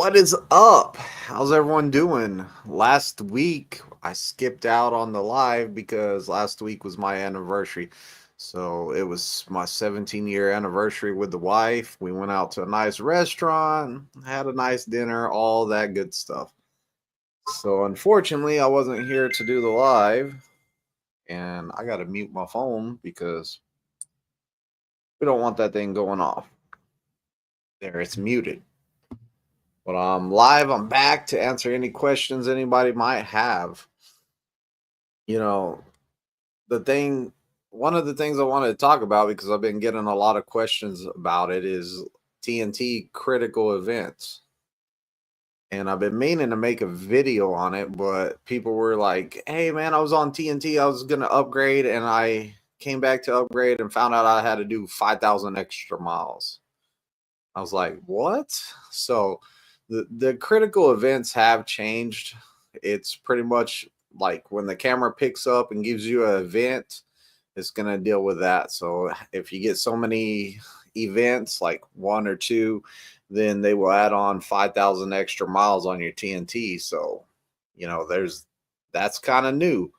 What is up? How's everyone doing? Last week, I skipped out on the live because last week was my anniversary. So it was my 17-year anniversary with the wife. We went out to a nice restaurant, had a nice dinner, all that good stuff. So unfortunately, I wasn't here to do the live, and I got to mute my phone because we don't want that thing going off. There, it's muted. But I'm live. I'm back to answer any questions anybody might have. You know, the thing, one of the things I wanted to talk about because I've been getting a lot of questions about it is TNT critical events. And I've been meaning to make a video on it, but people were like, hey, man, I was on TNT. I was going to upgrade, and I came back to upgrade and found out I had to do 5,000 extra miles. I was like, what? So the critical events have changed. It's pretty much like when the camera picks up and gives you an event, it's going to deal with that. So if you get so many events, like one or two, then they will add on 5,000 extra miles on your TNT. So, that's kind of new.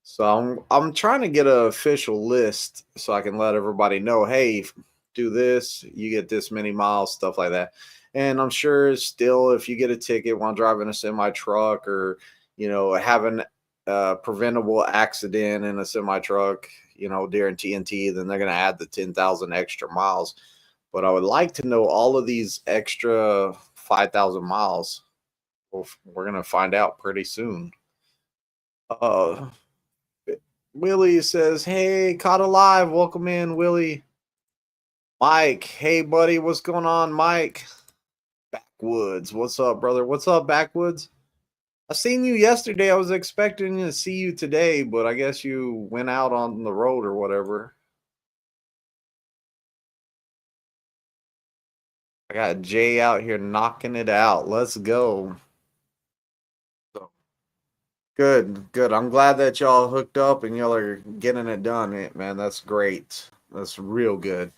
So I'm trying to get an official list so I can let everybody know, hey, do this, you get this many miles, stuff like that. And I'm sure still, if you get a ticket while driving a semi truck or having a preventable accident in a semi truck, during TNT, then they're going to add the 10,000 extra miles. But I would like to know all of these extra 5,000 miles. We're going to find out pretty soon. Uh, Willie says, hey, caught alive. Welcome in, Willie. Mike, hey, buddy. What's going on, Mike? Backwoods. What's up, brother? What's up, Backwoods? I seen you yesterday. I was expecting to see you today, but I guess you went out on the road or whatever. I got Jay out here knocking it out. Let's go. So, good, good. I'm glad that y'all hooked up and y'all are getting it done, man. That's great. That's real good.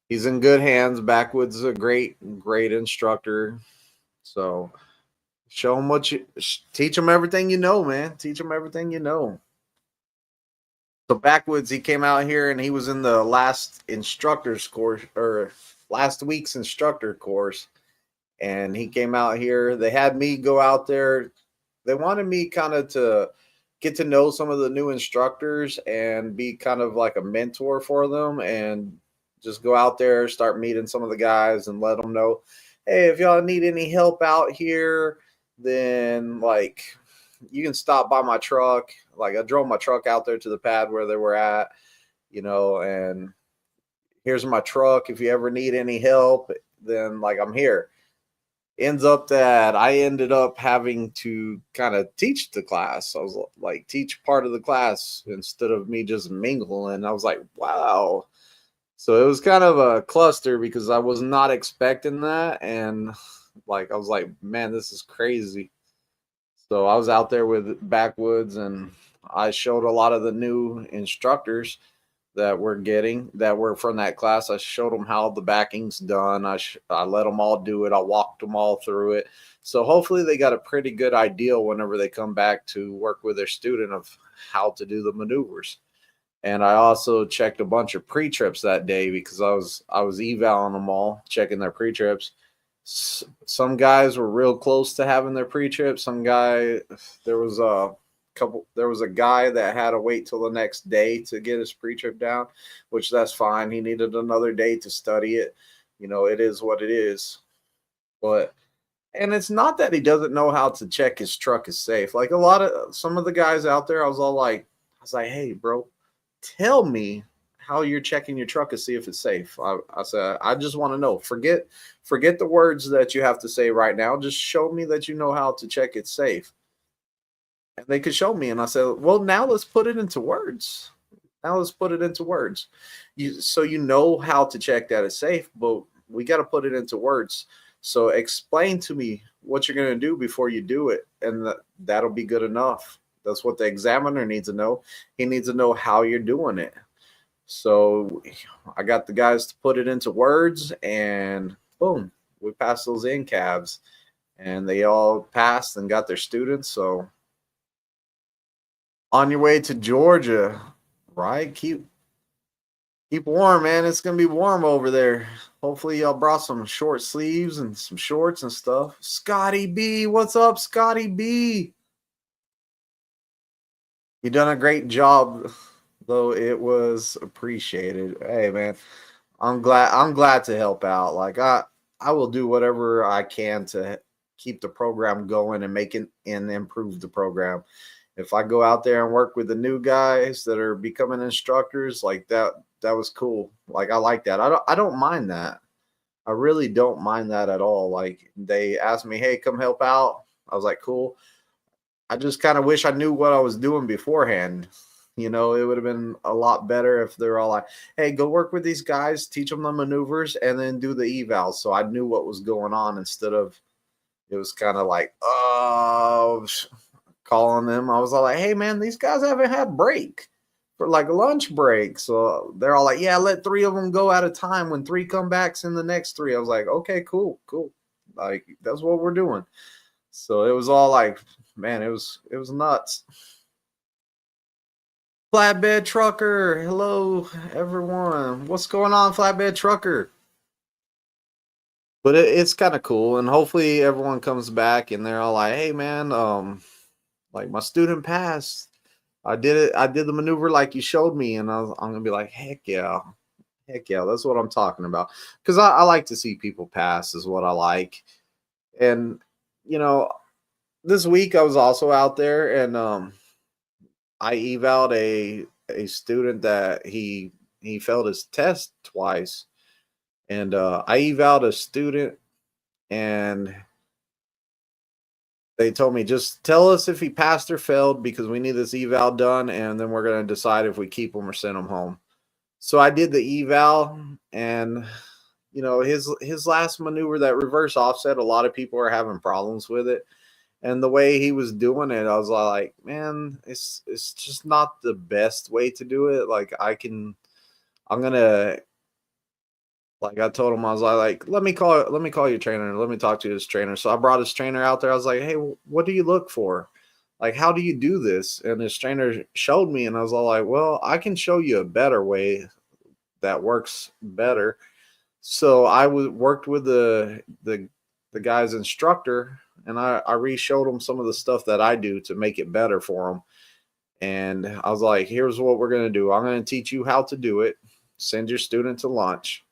He's in good hands. Backwoods is a great, great instructor. So show him teach him everything you know, man. Teach him everything you know. So Backwoods, he came out here and he was in the last instructor's course or last week's instructor course. And he came out here. They had me go out there. They wanted me kind of to get to know some of the new instructors and be kind of like a mentor for them and just go out there, start meeting some of the guys and let them know, hey, if y'all need any help out here, then like you can stop by my truck. Like I drove my truck out there to the pad where they were at, and here's my truck. If you ever need any help, then like I'm here. Ends up that I ended up having to kind of teach the class. I was like, teach part of the class instead of me just mingling. I was like, wow. So it was kind of a cluster because I was not expecting that. And like, I was like, man, this is crazy. So I was out there with Backwoods and I showed a lot of the new instructors that we're getting that were from that class. I showed them how the backing's done. I let them all do it. I walked them all through it. So hopefully they got a pretty good idea whenever they come back to work with their student of how to do the maneuvers. And I also checked a bunch of pre-trips that day because I was evaling them all, checking their pre-trips. Some guys were real close to having their pre-trip. There was a guy that had to wait till the next day to get his pre-trip down, which that's fine. He needed another day to study it. It is what it is. But and it's not that he doesn't know how to check his truck is safe. Like some of the guys out there, I was like, hey, bro, tell me how you're checking your truck to see if it's safe. I said, I just want to know. Forget the words that you have to say right now. Just show me that you know how to check it safe. And they could show me. And I said, well, now let's put it into words. Now let's put it into words. So you know how to check that it's safe, but we got to put it into words. So explain to me what you're going to do before you do it. And that'll be good enough. That's what the examiner needs to know. He needs to know how you're doing it. So I got the guys to put it into words and boom, we passed those in cabs. and they all passed and got their students. So on your way to Georgia, right? Keep warm, man. It's gonna be warm over there. Hopefully, y'all brought some short sleeves and some shorts and stuff. Scotty B, what's up, Scotty B? You done a great job, though. It was appreciated. Hey, man, I'm glad to help out. Like I will do whatever I can to keep the program going and make it and improve the program. If I go out there and work with the new guys that are becoming instructors, like that was cool. Like I like that. I don't mind that. I really don't mind that at all. Like they asked me, "Hey, come help out." I was like, "Cool." I just kind of wish I knew what I was doing beforehand. It would have been a lot better if they're all like, "Hey, go work with these guys, teach them the maneuvers, and then do the evals." So I knew what was going on instead of it was kind of like, oh, calling them. I was all like, "Hey, man, these guys haven't had break for like a lunch break." So they're all like, "Yeah, let three of them go at a time. When three come backs in the next three." I was like, "Okay, cool, cool." Like that's what we're doing. So it was all like, man, it was nuts. Flatbed trucker, hello everyone. What's going on, flatbed trucker? But it's kind of cool, and hopefully everyone comes back and they're all like, "Hey, man, like my student passed. I did it. I did the maneuver like you showed me," and I'm gonna be like, heck yeah, that's what I'm talking about. Because I like to see people pass, is what I like. And you know, this week I was also out there, and I evaled a student that he failed his test twice, and I evaled a student, and they told me just tell us if he passed or failed because we need this eval done, and then we're gonna decide if we keep him or send him home. So I did the eval, and his last maneuver, that reverse offset, a lot of people are having problems with it. And the way he was doing it, I was like, man, it's just not the best way to do it. Like I'm gonna like I told him, I was like, let me call your trainer, let me talk to his trainer. So I brought his trainer out there. I was like, hey, what do you look for? Like, how do you do this? And his trainer showed me, and I was all like, well, I can show you a better way that works better. So I worked with the guy's instructor, and I re-showed him some of the stuff that I do to make it better for him. And I was like, here's what we're gonna do. I'm gonna teach you how to do it. Send your student to lunch.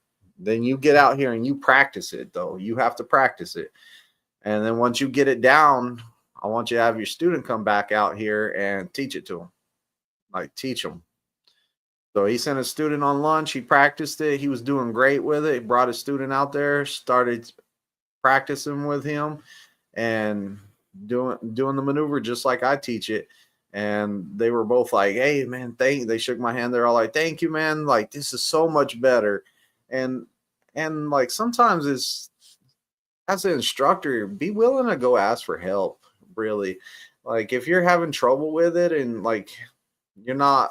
Then you get out here and you practice it, though. You have to practice it. And then once you get it down, I want you to have your student come back out here and teach it to them. Like teach them. So he sent a student on lunch. He practiced it. He was doing great with it. He brought his student out there, started practicing with him, and doing the maneuver just like I teach it. And they were both like, "Hey, man, thank." They shook my hand. They're all like, "Thank you, man. Like this is so much better." And like sometimes it's as an instructor, be willing to go ask for help. Really, like if you're having trouble with it and like you're not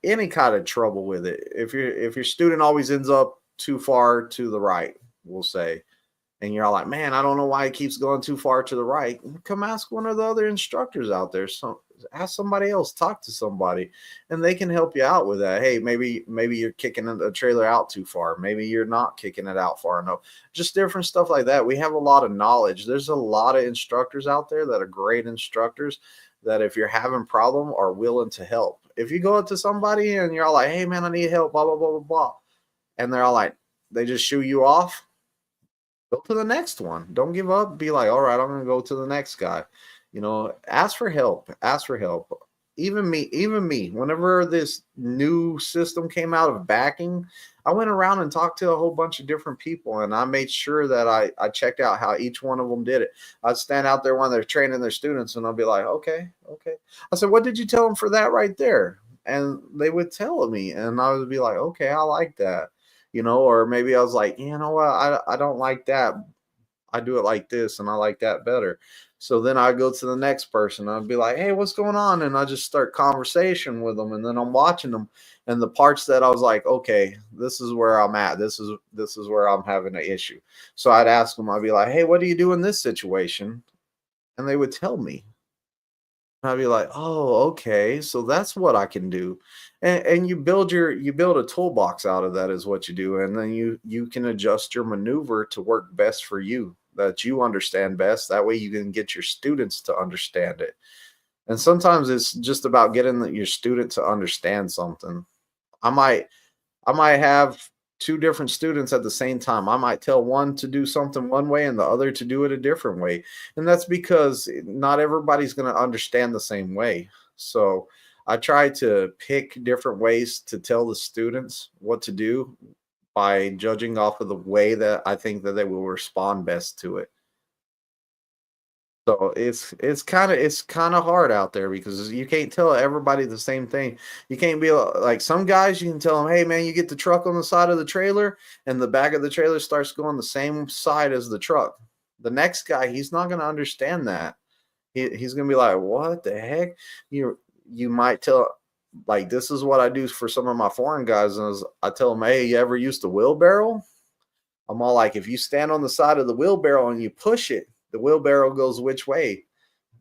any kind of trouble with it. If your student always ends up too far to the right, we'll say, and you're all like, man, I don't know why it keeps going too far to the right. Come ask one of the other instructors out there. So ask somebody else, talk to somebody, and they can help you out with that. Hey, maybe you're kicking a trailer out too far. Maybe you're not kicking it out far enough. Just different stuff like that. We have a lot of knowledge. There's a lot of instructors out there that are great instructors that if you're having problem are willing to help. If you go up to somebody and you're all like, hey man, I need help, blah, blah, blah, blah, blah. And they're all like, they just shoo you off, go to the next one. Don't give up. Be like, all right, I'm gonna go to the next guy. Ask for help. Ask for help. Even me. Whenever this new system came out of backing, I went around and talked to a whole bunch of different people, and I made sure that I checked out how each one of them did it. I'd stand out there when they're training their students, and I'll be like, okay, okay. I said, what did you tell them for that right there? And they would tell me, and I would be like, okay, I like that. Or maybe I was like, you know what, I don't like that. I do it like this and I like that better. So then I go to the next person. I'd be like, hey, what's going on? And I just start conversation with them. And then I'm watching them. And the parts that I was like, okay, this is where I'm at. This is where I'm having an issue. So I'd ask them, I'd be like, hey, what do you do in this situation? And they would tell me. And I'd be like, "Oh, okay, so that's what I can do." And you build a toolbox out of that is what you do, and then you can adjust your maneuver to work best for you, that you understand best. That way you can get your students to understand it. And sometimes it's just about getting your student to understand something. I might I might have 2 different students at the same time. I might tell one to do something one way and the other to do it a different way. And that's because not everybody's going to understand the same way. So I try to pick different ways to tell the students what to do by judging off of the way that I think that they will respond best to it. So it's kind of hard out there because you can't tell everybody the same thing. You can't be like some guys. You can tell them, "Hey, man, you get the truck on the side of the trailer, and the back of the trailer starts going the same side as the truck." The next guy, he's not going to understand that. He's going to be like, "What the heck?" You might tell like this is what I do for some of my foreign guys, and I tell them, "Hey, you ever used a wheelbarrow?" I'm all like, if you stand on the side of the wheelbarrow and you push it, the wheelbarrow goes which way?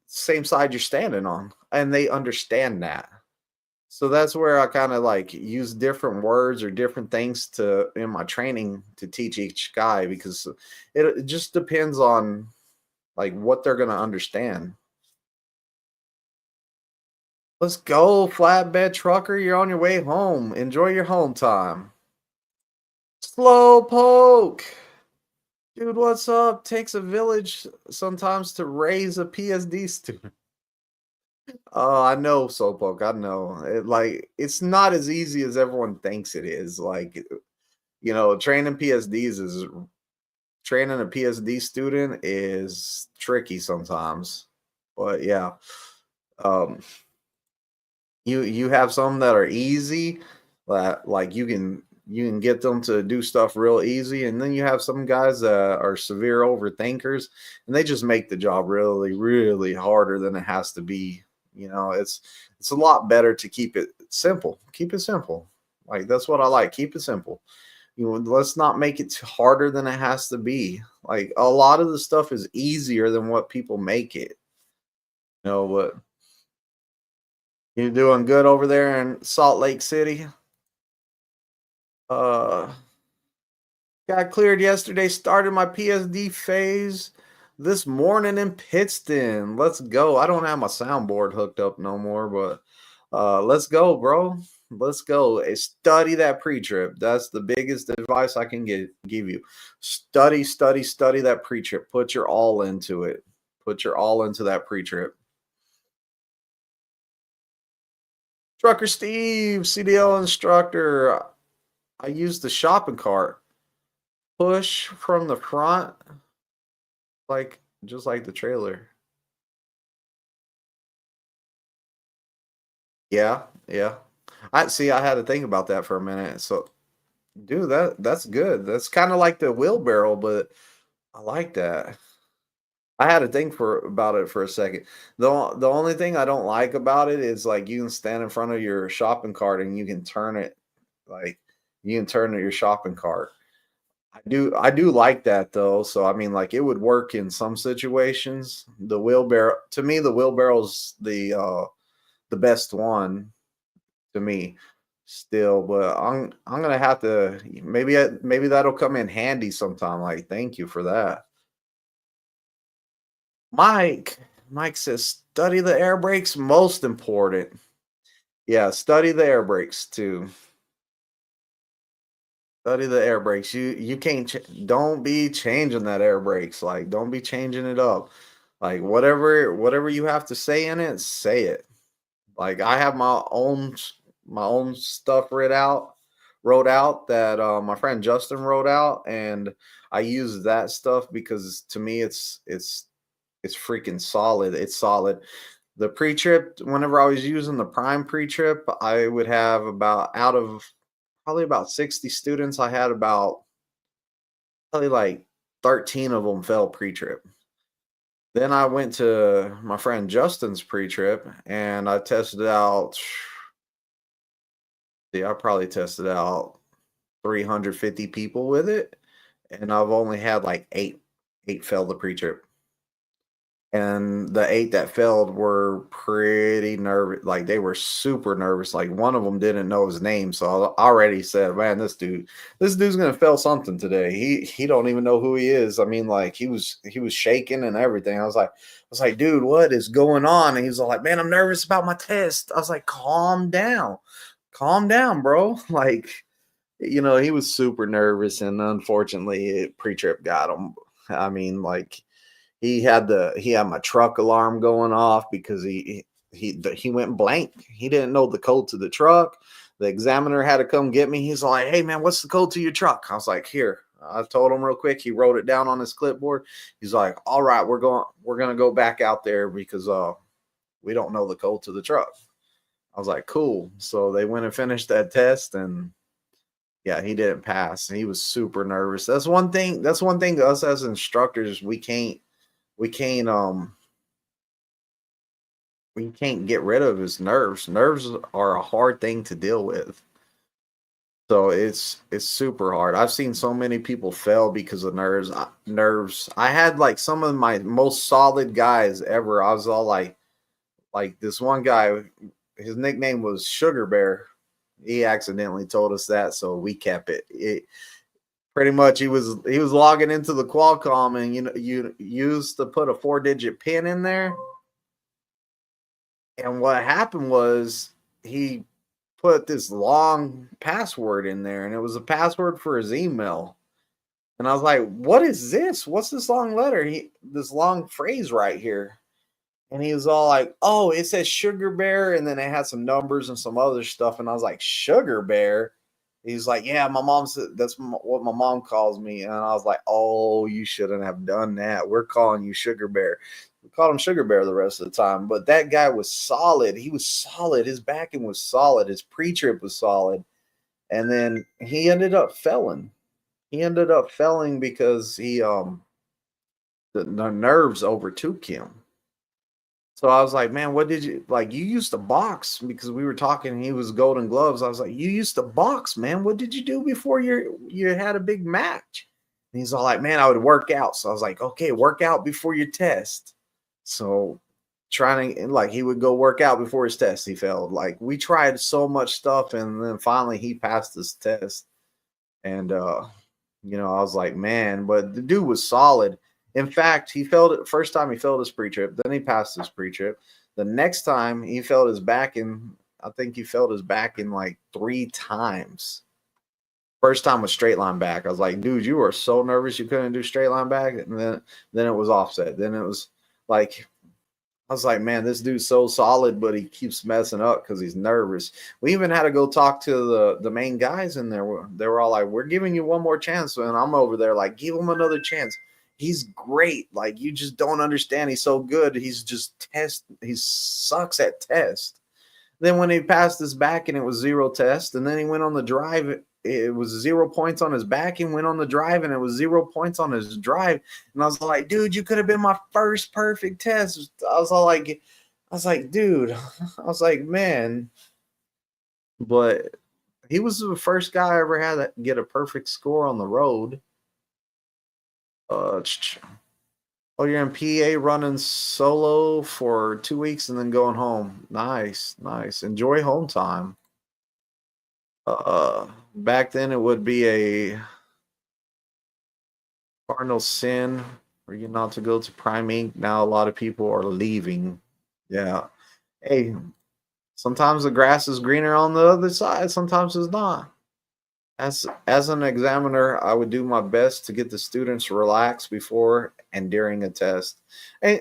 Same side you're standing on. And they understand that. So that's where I kind of like use different words or different things to in my training to teach each guy because it just depends on like what they're going to understand. Let's go, flatbed trucker. You're on your way home. Enjoy your home time. Slow poke. Dude, what's up? Takes a village sometimes to raise a PSD student. Oh, I know, Slowpoke. I know. It's not as easy as everyone thinks it is. Training a PSD student is tricky sometimes. But yeah. Um you have some that are easy, that like you can get them to do stuff real easy, and then you have some guys that are severe overthinkers, and they just make the job really, really harder than it has to be. It's a lot better to keep it simple. Keep it simple. Like that's what I like. Keep it simple. Let's not make it harder than it has to be. Like a lot of the stuff is easier than what people make it. What you doing good over there in Salt Lake City? Uh, got cleared yesterday. Started my PSD phase this morning in Pittston. Let's go. I don't have my soundboard hooked up no more, but let's go, bro. Let's go. Study that pre-trip. That's the biggest advice I can give you. Study, study, study that pre-trip. Put your all into it. Put your all into that pre-trip. Trucker Steve, CDL instructor. I use the shopping cart. Push from the front, like just like the trailer. Yeah, yeah. I see. I had to think about that for a minute. So, dude, that's good. That's kind of like the wheelbarrow, but I like that. I had to think for about it for a second. The only thing I don't like about it is like you can stand in front of your shopping cart and you can turn it, like you can turn your shopping cart. I do like that though. So I mean, like it would work in some situations. The wheelbarrow to me, the wheelbarrow's the best one to me still. But I'm gonna have to maybe that'll come in handy sometime. Like thank you for that, Mike. Mike says study the air brakes most important. Yeah, study the air brakes too. Study the air brakes. You can't don't be changing that air brakes. Like don't be changing it up. Like whatever you have to say in it, say it. Like I have my own stuff wrote out that my friend Justin wrote out, and I use that stuff because to me it's freaking solid. It's solid. The pre-trip, whenever I was using the prime pre-trip, I would have about out of probably about 60 students, I had about probably like 13 of them fell pre-trip. Then I went to my friend Justin's pre-trip and I tested out, I probably tested out 350 people with it, and I've only had like eight fail the pre-trip. And the 8 that failed were pretty nervous, like, they were super nervous, like, one of them didn't know his name, so I already said, "Man, this dude's gonna fail something today. He don't even know who he is." I mean, like, he was shaking and everything. I was like, "Dude, what is going on?" And he's all like, "Man, I'm nervous about my test." I was like, "Calm down. Calm down, bro." Like, he was super nervous, and unfortunately, pre-trip got him. I mean, like, he had my truck alarm going off because he went blank. He didn't know the code to the truck. The examiner had to come get me. He's like, "Hey man, what's the code to your truck?" I was like, "Here." I told him real quick. He wrote it down on his clipboard. He's like, "All right, we're gonna go back out there because we don't know the code to the truck." I was like, "Cool." So they went and finished that test, and yeah, he didn't pass. He was super nervous. That's one thing. That's one thing to us as instructors. We can't we can't get rid of his nerves. Nerves are a hard thing to deal with. So it's super hard. I've seen so many people fail because of nerves. Nerves. I had like some of my most solid guys ever. I was all like this one guy. His nickname was Sugar Bear. He accidentally told us that, so we kept it. Pretty much, he was logging into the Qualcomm, and you used to put a 4-digit pin in there. And what happened was he put this long password in there, and it was a password for his email. And I was like, "What is this? What's this long letter? This long phrase right here?" And he was all like, "Oh, it says Sugar Bear," and then it had some numbers and some other stuff. And I was like, "Sugar Bear?" He's like, "Yeah, my mom said that's what my mom calls me." And I was like, "Oh, you shouldn't have done that. We're calling you Sugar Bear." We called him Sugar Bear the rest of the time. But that guy was solid. He was solid. His backing was solid. His pre-trip was solid. And then he ended up failing. He ended up failing because the nerves overtook him. So I was like, "Man, what did you like? You used to box," because we were talking. He was Golden Gloves. I was like, "You used to box, man. What did you do before you had a big match?" And he's all like, "Man, I would work out." So I was like, "Okay, work out before your test." So trying to like he would go work out before his test. He failed. Like we tried so much stuff, and then finally he passed his test. And I was like, "Man," but the dude was solid. In fact, he failed it first time he failed his pre-trip, then he passed his pre-trip. The next time he failed his back in, I think he failed his back in like 3 times. First time was straight line back. I was like, "Dude, you were so nervous you couldn't do straight line back." And then it was offset. Then it was like I was like, "Man, this dude's so solid, but he keeps messing up because he's nervous." We even had to go talk to the main guys in there. They were all like, "We're giving you one more chance," and I'm over there like, "Give him another chance. He's great. Like you just don't understand. He's so good. He's just test. He sucks at test." Then when he passed his back and it was zero test, and then he went on the drive, it was 0 points on his back, and went on the drive and it was 0 points on his drive. And I was like, "Dude, you could have been my first perfect test." I was like, "Dude," I was like, "Man," but he was the first guy I ever had to get a perfect score on the road. Oh, you're in PA running solo for 2 weeks and then going home. Nice, nice. Enjoy home time. Back then it would be a cardinal sin for you not to go to Prime Inc. Now a lot of people are leaving. Yeah. Hey, sometimes the grass is greener on the other side. Sometimes it's not. As an examiner, I would do my best to get the students relaxed before and during a test. And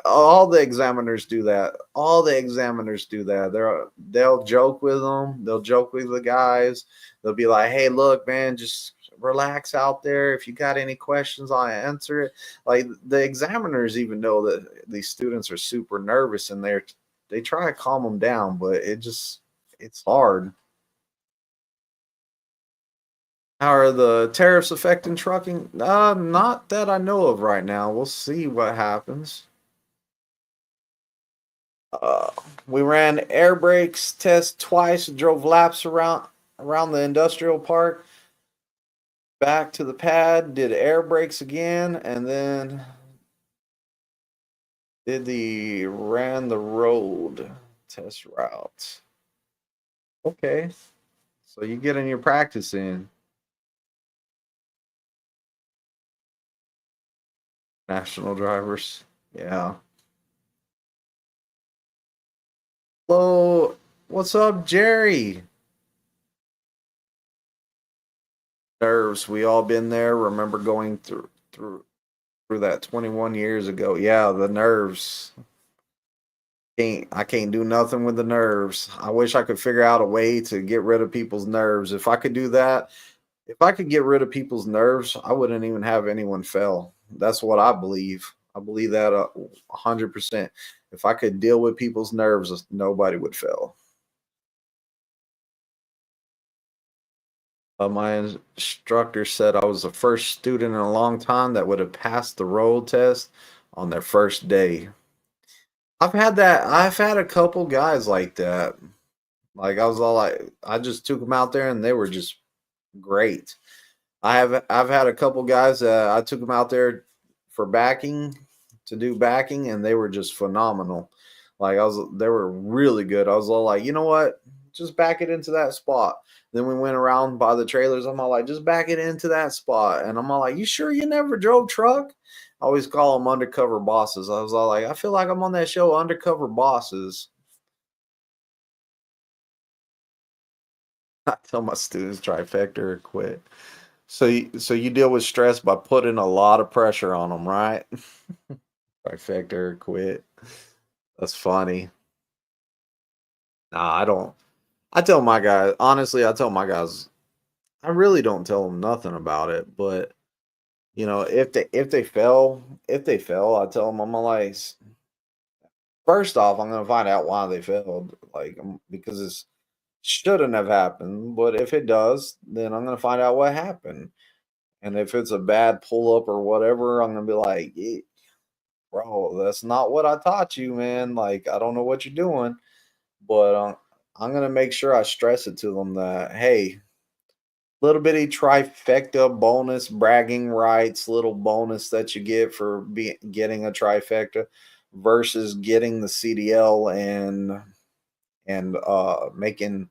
all the examiners do that. All the examiners do that. They'll joke with them. They'll joke with the guys. They'll be like, "Hey, look, man, just relax out there. If you got any questions, I'll answer it." Like the examiners even know that these students are super nervous, and they try to calm them down, but it's hard. How are the tariffs affecting trucking? Not that I know of right now. We'll see what happens. Uh, we ran air brakes test twice, drove laps around the industrial park, back to the pad, did air brakes again, and then did the ran the road test route. Okay, so you getting your practice in. National drivers. Yeah. Hello, what's up, Jerry? Nerves. We all been there. Remember going through that 21 years ago. Yeah, the nerves. I can't do nothing with the nerves. I wish I could figure out a way to get rid of people's nerves. If I could do that, if I could get rid of people's nerves, I wouldn't even have anyone fail. That's what I believe. I believe that 100%. If I could deal with people's nerves, nobody would fail. My instructor said I was the first student in a long time that would have passed the road test on their first day. I've had that. I've had a couple guys like that. Like I was all like, I just took them out there and they were just great. I've had a couple guys that I took them out there for backing to do backing and they were just phenomenal. Like they were really good. I was all like, you know what? Just back it into that spot. Then we went around by the trailers. I'm all like, just back it into that spot. And I'm all like, you sure you never drove truck? I always call them undercover bosses. I was all like, I feel like I'm on that show, Undercover Bosses. I tell my students trifecta or quit. So you deal with stress by putting a lot of pressure on them, right? Trifecta or quit. That's funny. Nah, I don't. I tell my guys honestly. I tell my guys. I really don't tell them nothing about it. But if they fail, I tell them I'm like, first off, I'm gonna find out why they failed. Like because it shouldn't have happened. But if it does, then I'm gonna find out what happened. And if it's a bad pull up or whatever, I'm gonna be like, "Yeah, bro, that's not what I taught you, man. Like, I don't know what you're doing." But I'm gonna make sure I stress it to them that, hey, little bitty trifecta bonus, bragging rights, little bonus that you get for getting a trifecta versus getting the CDL and making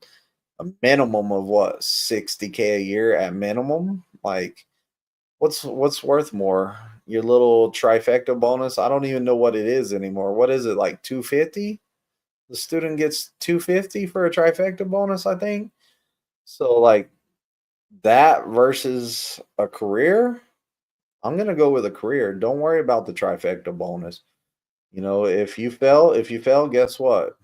a minimum of what 60K a year at minimum. Like, what's worth more? Your little trifecta bonus? I don't even know what it is anymore. What is it, like 250? The student gets 250 for a trifecta bonus, I think. So like that versus a career, I'm gonna go with a career. Don't worry about the trifecta bonus. If you fail, guess what?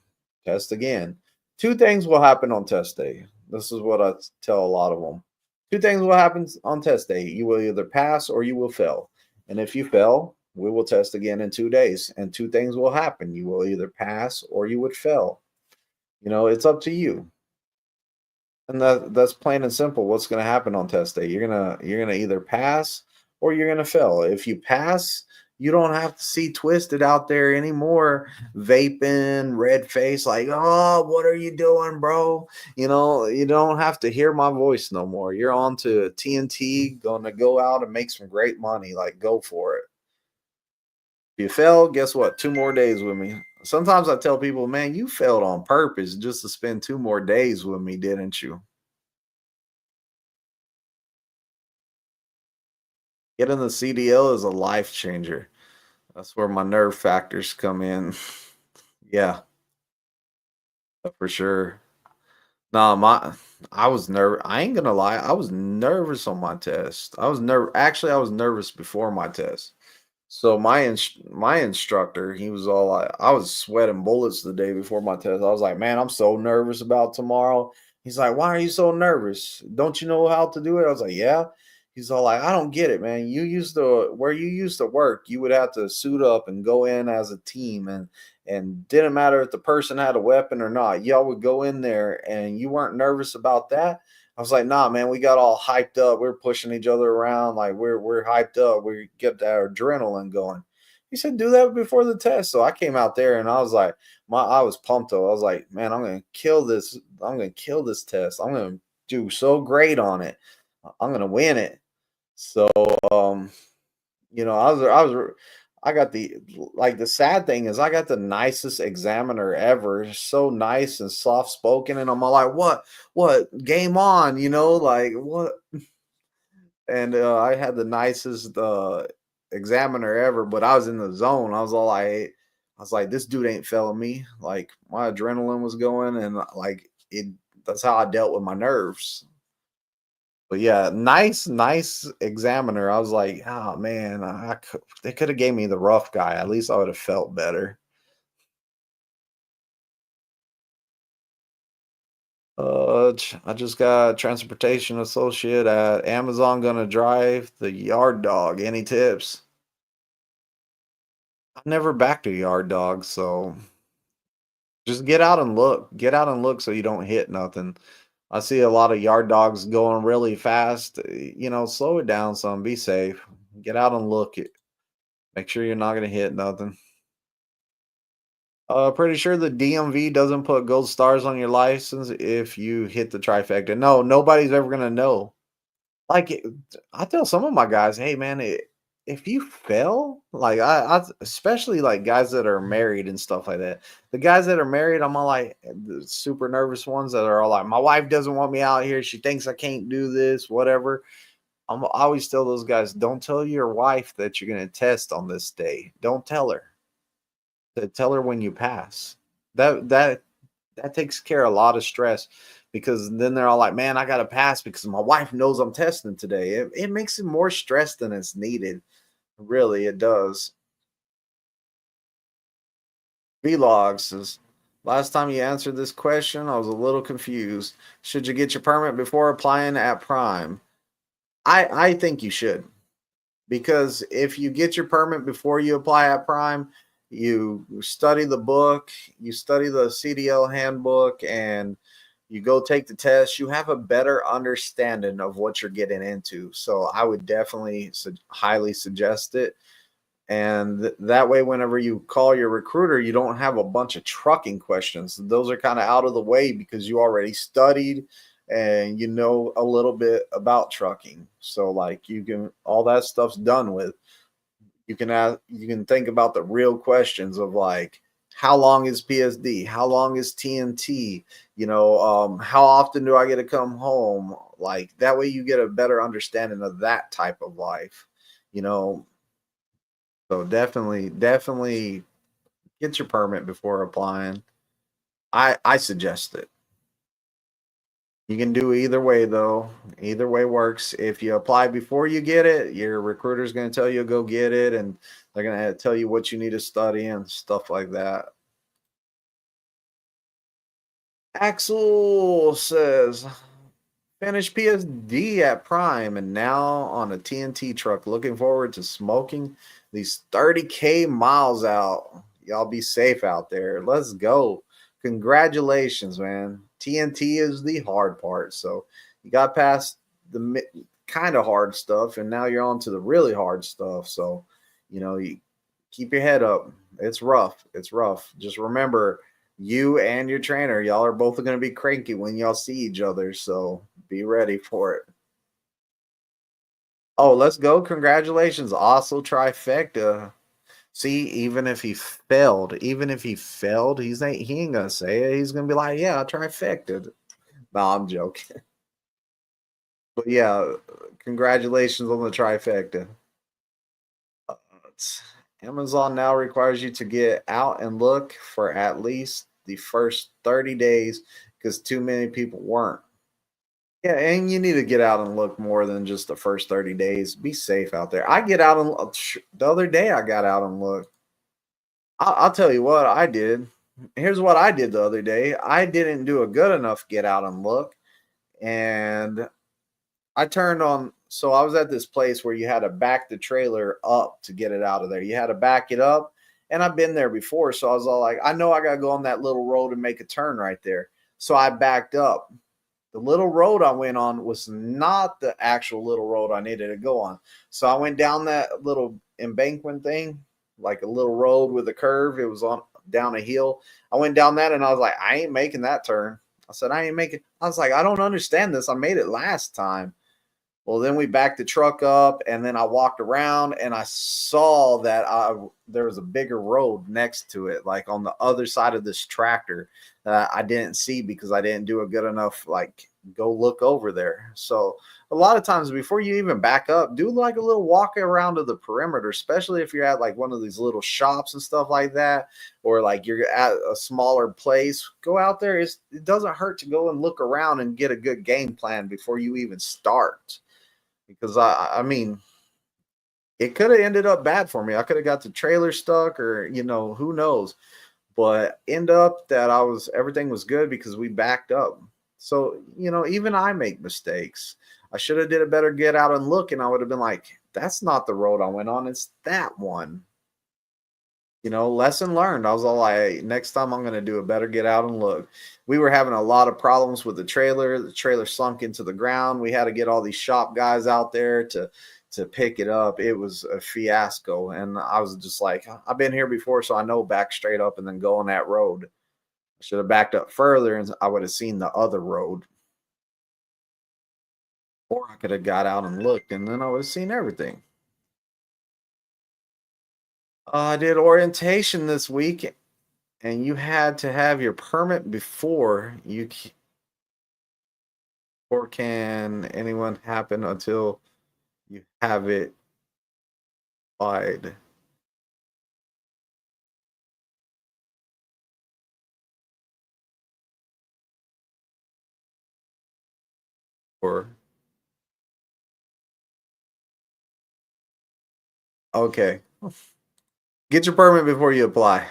Test again. Two things will happen on test day. This is what I tell a lot of them. Two things will happen on test day. You will either pass or you will fail. And if you fail, we will test again in 2 days. And two things will happen. You will either pass or you would fail. It's up to you. And that's plain and simple. What's going to happen on test day? You're gonna either pass or you're gonna fail. If you pass, you don't have to see twisted out there anymore, vaping, red face, like, oh, what are you doing, bro? You don't have to hear my voice no more. You're on to TNT, gonna go out and make some great money. Like, go for it. If you fail, guess what? 2 more days with me. Sometimes I tell people, man, you failed on purpose just to spend 2 more days with me, didn't you? Getting the CDL is a life changer. That's where my nerve factors come in. Yeah, for sure. No, I was nervous. I ain't gonna lie. I was nervous on my test. I was nervous before my test. So my instructor, he was all like, I was sweating bullets the day before my test. I was like, man, I'm so nervous about tomorrow. He's like, why are you so nervous? Don't you know how to do it? I was like, yeah. He's all like, "I don't get it, man. You used to where you used to work, you would have to suit up and go in as a team and didn't matter if the person had a weapon or not. Y'all would go in there and you weren't nervous about that." I was like, "Nah, man, we got all hyped up. We're pushing each other around like we're hyped up. We get that adrenaline going." He said, "Do that before the test." So I came out there and I was like, I was pumped though. I was like, "Man, I'm gonna kill this. I'm gonna kill this test. I'm gonna do so great on it. I'm gonna win it." So, um, I got the sad thing is I got the nicest examiner ever. So nice and soft spoken, and I'm all like, what, game on, like what? And I had the nicest examiner ever, but I was in the zone. I was like, this dude ain't failing me. Like my adrenaline was going, and like it. That's how I dealt with my nerves. But yeah, nice examiner. I was like, "Oh, man, they coulda gave me the rough guy. At least I would have felt better." I just got a transportation associate at Amazon, gonna drive the yard dog. Any tips? I've never backed a yard dog, so just get out and look. Get out and look so you don't hit nothing. I see a lot of yard dogs going really fast. Slow it down some, be safe. Get out and look it. Make sure you're not gonna hit nothing. Pretty sure the DMV doesn't put gold stars on your license if you hit the trifecta. No, nobody's ever gonna know. Like, I tell some of my guys, "Hey, man, if you fail, like especially like guys that are married and stuff like that. The guys that are married, I'm all like the super nervous ones that are all like, my wife doesn't want me out here. She thinks I can't do this, whatever." I always tell those guys, don't tell your wife that you're gonna test on this day. Don't tell her. Tell her when you pass. That takes care of a lot of stress because then they're all like, "Man, I got to pass because my wife knows I'm testing today." It makes it more stress than it's needed. Really, it does. Vlogs says, last time you answered this question, I was a little confused. Should you get your permit before applying at Prime? I think you should. Because if you get your permit before you apply at Prime, you study the book, you study the CDL handbook, and you go take the test, you have a better understanding of what you're getting into. So I would definitely highly suggest it. And that way, whenever you call your recruiter, you don't have a bunch of trucking questions. Those are kind of out of the way because you already studied and you know a little bit about trucking. So, like, all that stuff's done with. You can think about the real questions of like, how long is PSD? How long is TNT? How often do I get to come home? Like, that way you get a better understanding of that type of life, you know, so definitely get your permit before applying. I suggest it. You can do either way though. Either way works. If you apply before you get it, your recruiter's going to tell you to go get it and they're going to tell you what you need to study and stuff like that. Axel says finished PSD at Prime and now on a TNT truck. Looking forward to smoking these 30K miles out. Y'all be safe out there. Let's go. Congratulations, man. TNT is the hard part. So you got past the kind of hard stuff and now you're on to the really hard stuff. So, you keep your head up. It's rough. It's rough. Just remember, you and your trainer, y'all are both going to be cranky when y'all see each other. So be ready for it. Oh, let's go. Congratulations. Also trifecta. See, even if he failed, he ain't gonna say it. He's gonna be like, yeah, I trifecta. No, I'm joking. But yeah, congratulations on the trifecta. It's- Amazon now requires you to get out and look for at least the first 30 days because too many people weren't. Yeah, and you need to get out and look more than just the first 30 days. Be safe out there. I get out and the other day I got out and looked. I'll tell you what I did. Here's what I did the other day. I didn't do a good enough get out and look, and I turned on So I was at this place where you had to back the trailer up to get it out of there. You had to back it up. And I've been there before. So I was all like, I know I got to go on that little road and make a turn right there. So I backed up. The little road I went on was not the actual little road I needed to go on. So I went down that little embankment thing, like a little road with a curve. It was on down a hill. I went down that and I was like, I ain't making that turn. I said, I ain't making. I was like, I don't understand this. I made it last time. Well, then we backed the truck up, and then I walked around, and I saw that there was a bigger road next to it, like on the other side of this tractor that I didn't see because I didn't do a good enough like go look over there. So a lot of times before you even back up, do like a little walk around to the perimeter, especially if you're at like one of these little shops and stuff like that, or like you're at a smaller place. Go out there. It doesn't hurt to go and look around and get a good game plan before you even start because I mean, it could have ended up bad for me. I could have got the trailer stuck, or who knows. But end up that I was everything was good because we backed up. So even I make mistakes. I should have did a better get out and look, and I would have been like, "That's not the road I went on. It's that one." Lesson learned. I was all like, next time I'm going to do a better get out and look. We were having a lot of problems with the trailer. The trailer sunk into the ground. We had to get all these shop guys out there to pick it up. It was a fiasco. And I was just like, I've been here before, so I know back straight up and then go on that road. I should have backed up further and I would have seen the other road. Or I could have got out and looked and then I would have seen everything. I did orientation this week and you had to have your permit before or can anyone happen until you have it applied? Or okay, get your permit before you apply.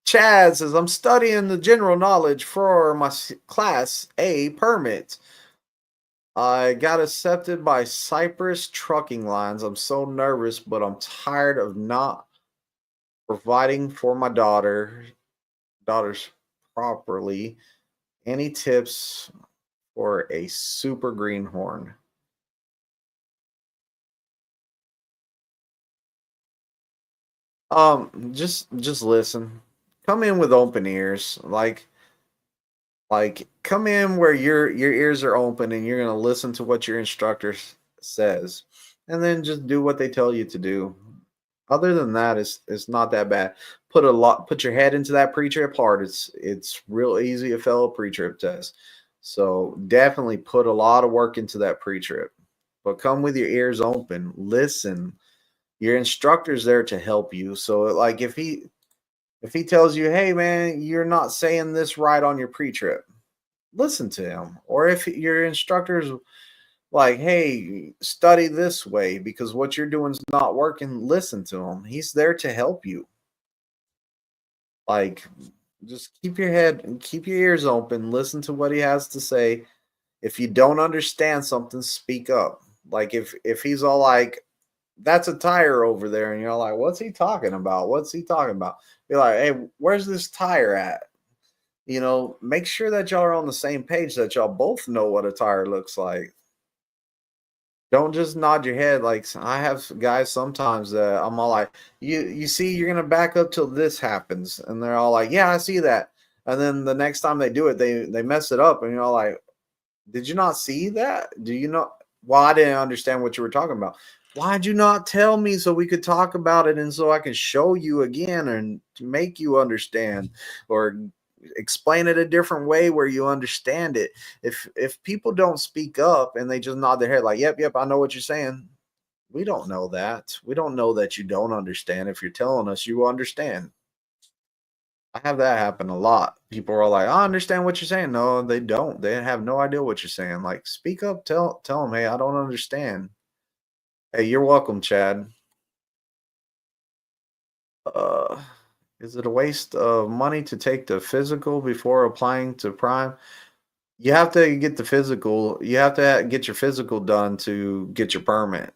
Chad says I'm studying the general knowledge for my class A permit. I got accepted by Cypress Trucking Lines. I'm so nervous, but I'm tired of not providing for my daughters properly. Any tips for a super greenhorn? Just listen. Come in with open ears. Like come in where your ears are open and you're gonna listen to what your instructor says, and then just do what they tell you to do. Other than that, it's not that bad. Put your head into that pre-trip hard. It's real easy to fail a pre-trip test. So definitely put a lot of work into that pre-trip. But come with your ears open. Listen. Your instructor's there to help you. So like if he tells you, hey man, you're not saying this right on your pre-trip, listen to him. Or if your instructor's like, hey, study this way because what you're doing is not working, listen to him. He's there to help you. Like, just keep your head and keep your ears open, listen to what he has to say. If you don't understand something, speak up. Like if he's all like, that's a tire over there, and you're like, what's he talking about? What's he talking about? Be like, hey, where's this tire at? Make sure that y'all are on the same page, that y'all both know what a tire looks like. Don't just nod your head. Like I have guys sometimes that I'm all like, you see, you're gonna back up till this happens, and they're all like, yeah, I see that. And then the next time they do it, they mess it up, and you're all like, did you not see that? Do you not? Well, I didn't understand what you were talking about. Why'd you not tell me so we could talk about it and so I can show you again and to make you understand or explain it a different way where you understand it. If people don't speak up and they just nod their head like, yep, yep, I know what you're saying. We don't know that. We don't know that you don't understand. If you're telling us you understand. I have that happen a lot. People are like, I understand what you're saying. No, they don't. They have no idea what you're saying. Like, speak up, tell them, hey, I don't understand. Hey, you're welcome, Chad. Uh, is it a waste of money to take the physical before applying to Prime? You have to get the physical. You have to get your physical done to get your permit.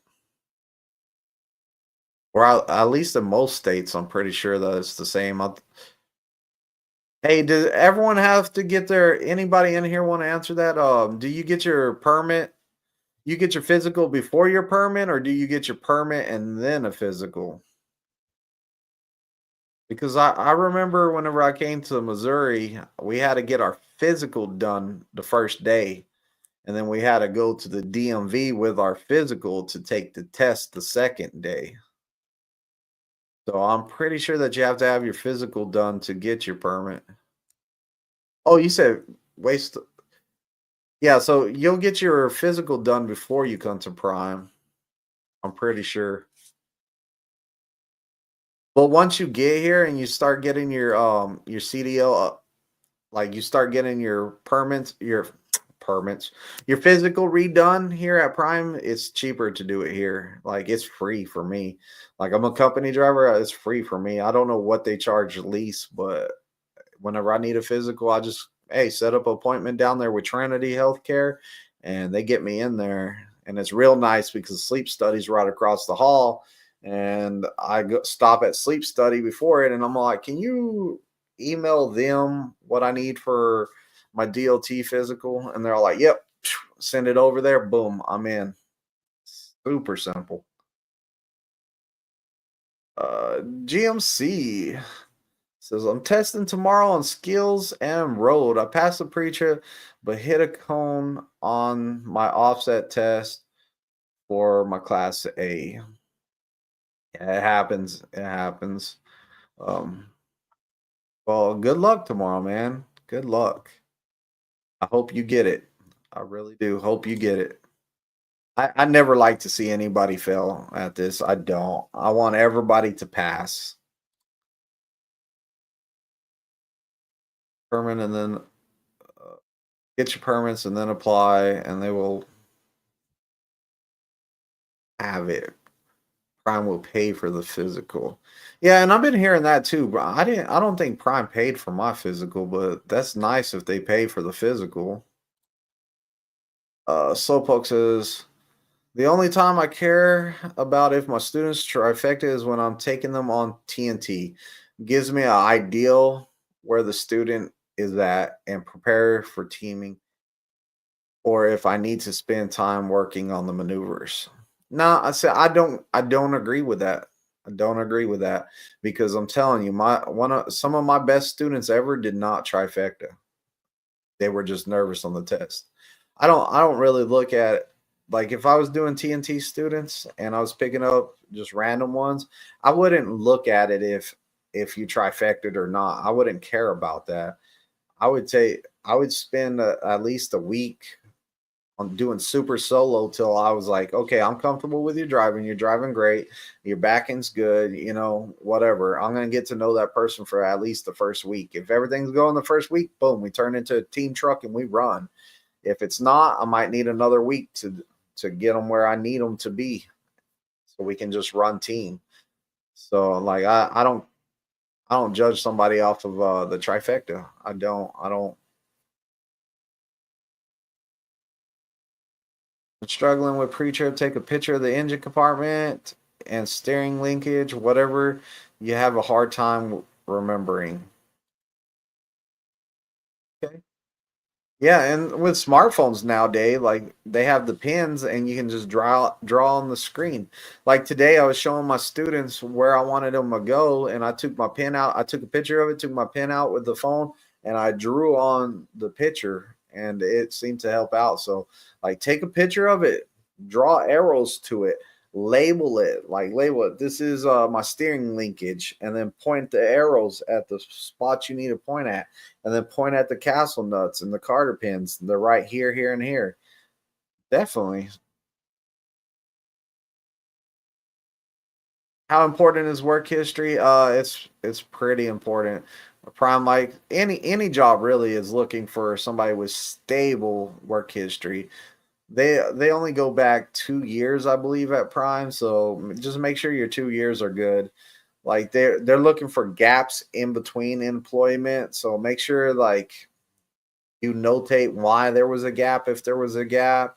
Or at least in most states, I'm pretty sure that it's the same. Hey, does everyone have to get their anybody in here want to answer that? Do you get your permit? You get your physical before your permit, or do you get your permit and then a physical? Because I remember whenever I came to Missouri, we had to get our physical done the first day, and then we had to go to the DMV with our physical to take the test the second day. So I'm pretty sure that you have to have your physical done to get your permit. Oh, you said waste. Yeah, so you'll get your physical done before you come to Prime. I'm pretty sure. But once you get here and you start getting your CDL, like you start getting your permits, your permits, your physical redone here at Prime, it's cheaper to do it here. Like it's free for me. Like I'm a company driver, it's free for me. I don't know what they charge lease, but whenever I need a physical, I just hey set up an appointment down there with Trinity Healthcare, and they get me in there, and it's real nice because sleep study's right across the hall, and I go, stop at sleep study before it, and I'm like, can you email them what I need for my DOT physical? And they're all like, yep, send it over there. Boom, I'm in. Super simple. GMC. Says I'm testing tomorrow on skills and road. I passed the pre-trip, but hit a cone on my offset test for my class A. Yeah, it happens. It happens. Um, well, good luck tomorrow, man. Good luck. I hope you get it. I really do. Hope you get it. I never like to see anybody fail at this. I don't. I want everybody to pass. Permit and then get your permits and then apply, and they will have it. Prime will pay for the physical. Yeah, and I've been hearing that too, bro. I don't think Prime paid for my physical, but that's nice if they pay for the physical. Slowpoke says the only time I care about if my students trifecta is when I'm taking them on TNT. Gives me an ideal where the student is at and prepare for teaming, or if I need to spend time working on the maneuvers. No, I don't agree with that. I don't agree with that because I'm telling you, my one of some of my best students ever did not trifecta. They were just nervous on the test. I don't really look at like if I was doing TNT students and I was picking up just random ones, I wouldn't look at it if you trifected or not. I wouldn't care about that. I would spend at least a week on doing super solo till I was like, okay, I'm comfortable with you driving. You're driving great. Your backend's good. You know, whatever. I'm gonna get to know that person for at least the first week. If everything's going the first week, boom, we turn into a team truck and we run. If it's not, I might need another week to get them where I need them to be, so we can just run team. So like I don't judge somebody off of the trifecta. I don't. Struggling with pre-trip, take a picture of the engine compartment and steering linkage, whatever you have a hard time remembering. Okay. Yeah, and with smartphones nowadays, like they have the pins and you can just draw on the screen. Like today I was showing my students where I wanted them to go and I took my pin out, I took a picture of it, took my pin out with the phone and I drew on the picture and it seemed to help out. So like take a picture of it, draw arrows to it, label it, like label it. This is my steering linkage and then point the arrows at the spots you need to point at and then point at the castle nuts and the Carter pins. They're right here, here, and here. Definitely. How important is work history? It's pretty important. Prime like any job really is looking for somebody with stable work history. They only go back 2 years, I believe, at Prime. So just make sure your 2 years are good. Like they're looking for gaps in between employment. So make sure like You notate why there was a gap if there was a gap.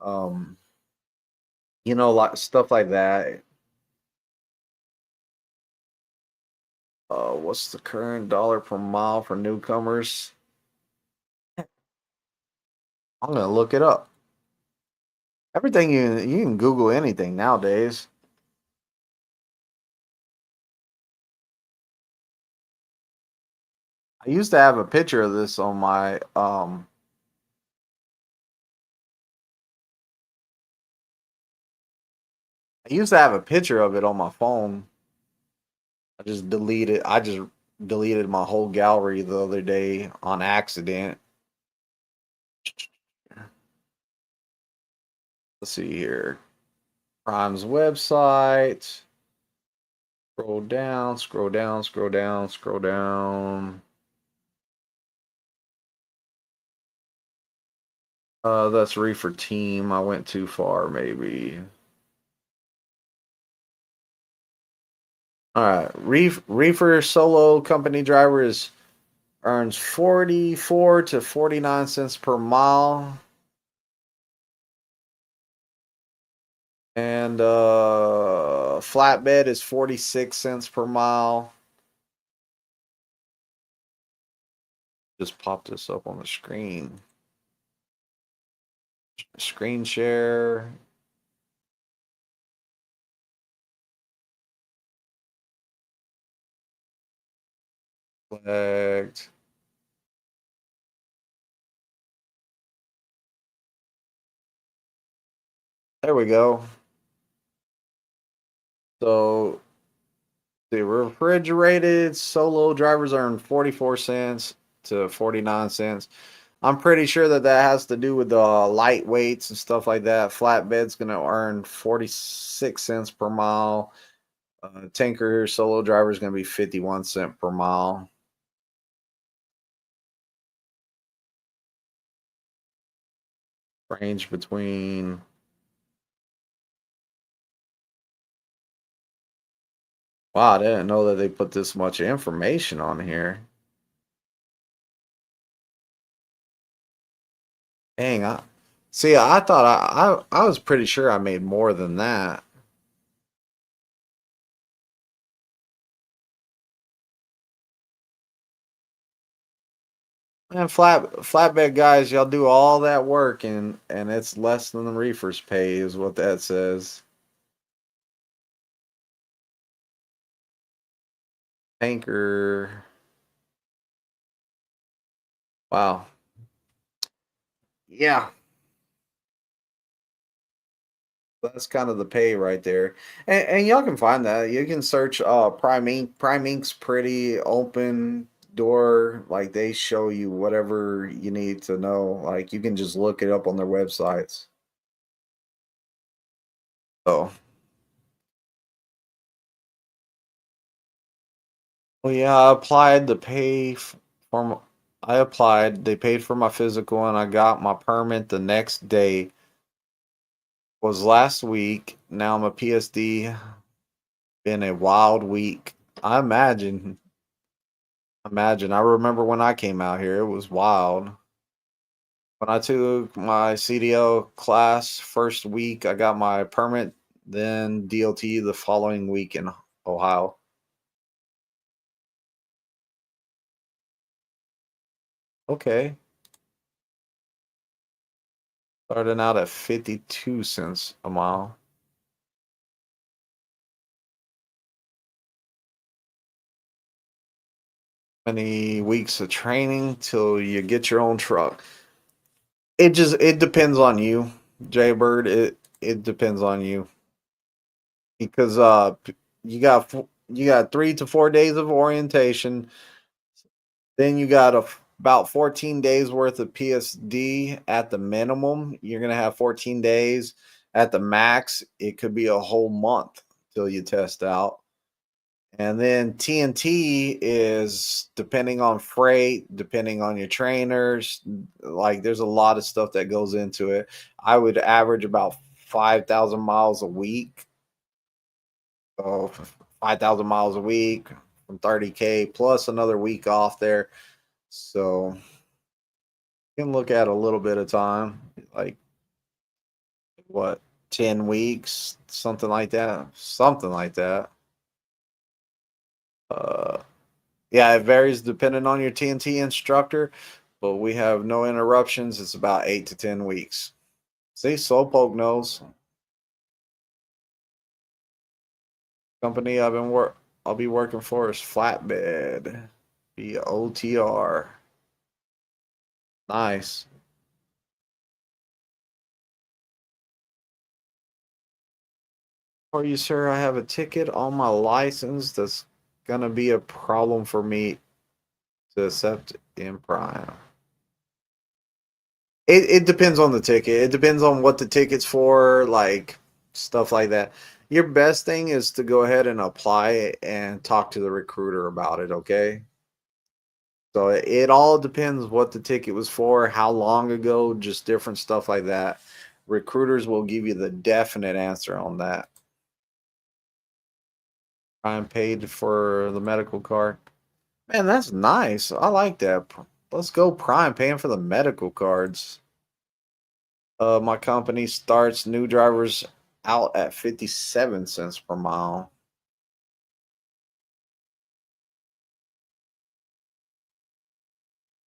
Um, like stuff like that. What's the current dollar per mile for newcomers? I'm gonna look it up. Everything you can Google anything nowadays. I used to have a picture of this on my I used to have a picture of it on my phone. I just deleted my whole gallery the other day on accident. Let's see here. Prime's website. Scroll down, scroll down, scroll down, scroll down. That's Reefer Team. I went too far, maybe. All right, Reefer Solo Company drivers earns 44 to 49 cents per mile, and flatbed is 46 cents per mile. Just pop this up on the screen. Screen share. Select. There we go. So the refrigerated solo drivers earn 44 cents to 49 cents. I'm pretty sure that has to do with the lightweights and stuff like that. Flatbed's going to earn 46 cents per mile. Tanker solo driver is going to be 51 cent per mile. Range between. Wow, I didn't know that they put this much information on here. Dang, I thought I was pretty sure I made more than that. Man, flatbed guys, y'all do all that work and it's less than the reefers pay is what that says. Tanker. Wow. Yeah, that's kind of the pay right there. And y'all can find that. You can search Prime Ink. Prime Ink's pretty open door. Like they show you whatever you need to know. Like you can just look it up on their websites. So, well, yeah, I applied to for I applied. They paid for my physical, and I got my permit the next day. Was last week. Now I'm a PSD. Been a wild week. I imagine. Imagine. I remember when I came out here, it was wild. When I took my CDL class first week, I got my permit, then DLT the following week in Ohio. Okay. Starting out at 52 cents a mile. Many weeks of training till you get your own truck. It depends on you, Jaybird. It depends on you because you got 3 to 4 days of orientation. Then you got about 14 days worth of PSD at the minimum. You're gonna have 14 days at the max. It could be a whole month till you test out. And then TNT is depending on freight, depending on your trainers. Like there's a lot of stuff that goes into it. I would average about 5,000 miles a week. So 5,000 miles a week from 30K plus another week off there. So You can look at a little bit of time, like what, 10 weeks, something like that. Something like that. Uh, yeah, it varies depending on your TNT instructor, but we have no interruptions. It's about 8 to 10 weeks. See, Slowpoke knows. Company I'll be working for is Flatbed. Be OTR. Nice. For you, sir, I have a ticket on my license that's gonna be a problem for me to accept in Prime. It depends on the ticket. It depends on what the ticket's for, like stuff like that. Your best thing is to go ahead and apply and talk to the recruiter about it, okay? So it all depends what the ticket was for, how long ago, just different stuff like that. Recruiters will give you the definite answer on that. I'm paid for the medical card. Man, that's nice. I like that. Let's go Prime paying for the medical cards. My company starts new drivers out at 57 cents per mile.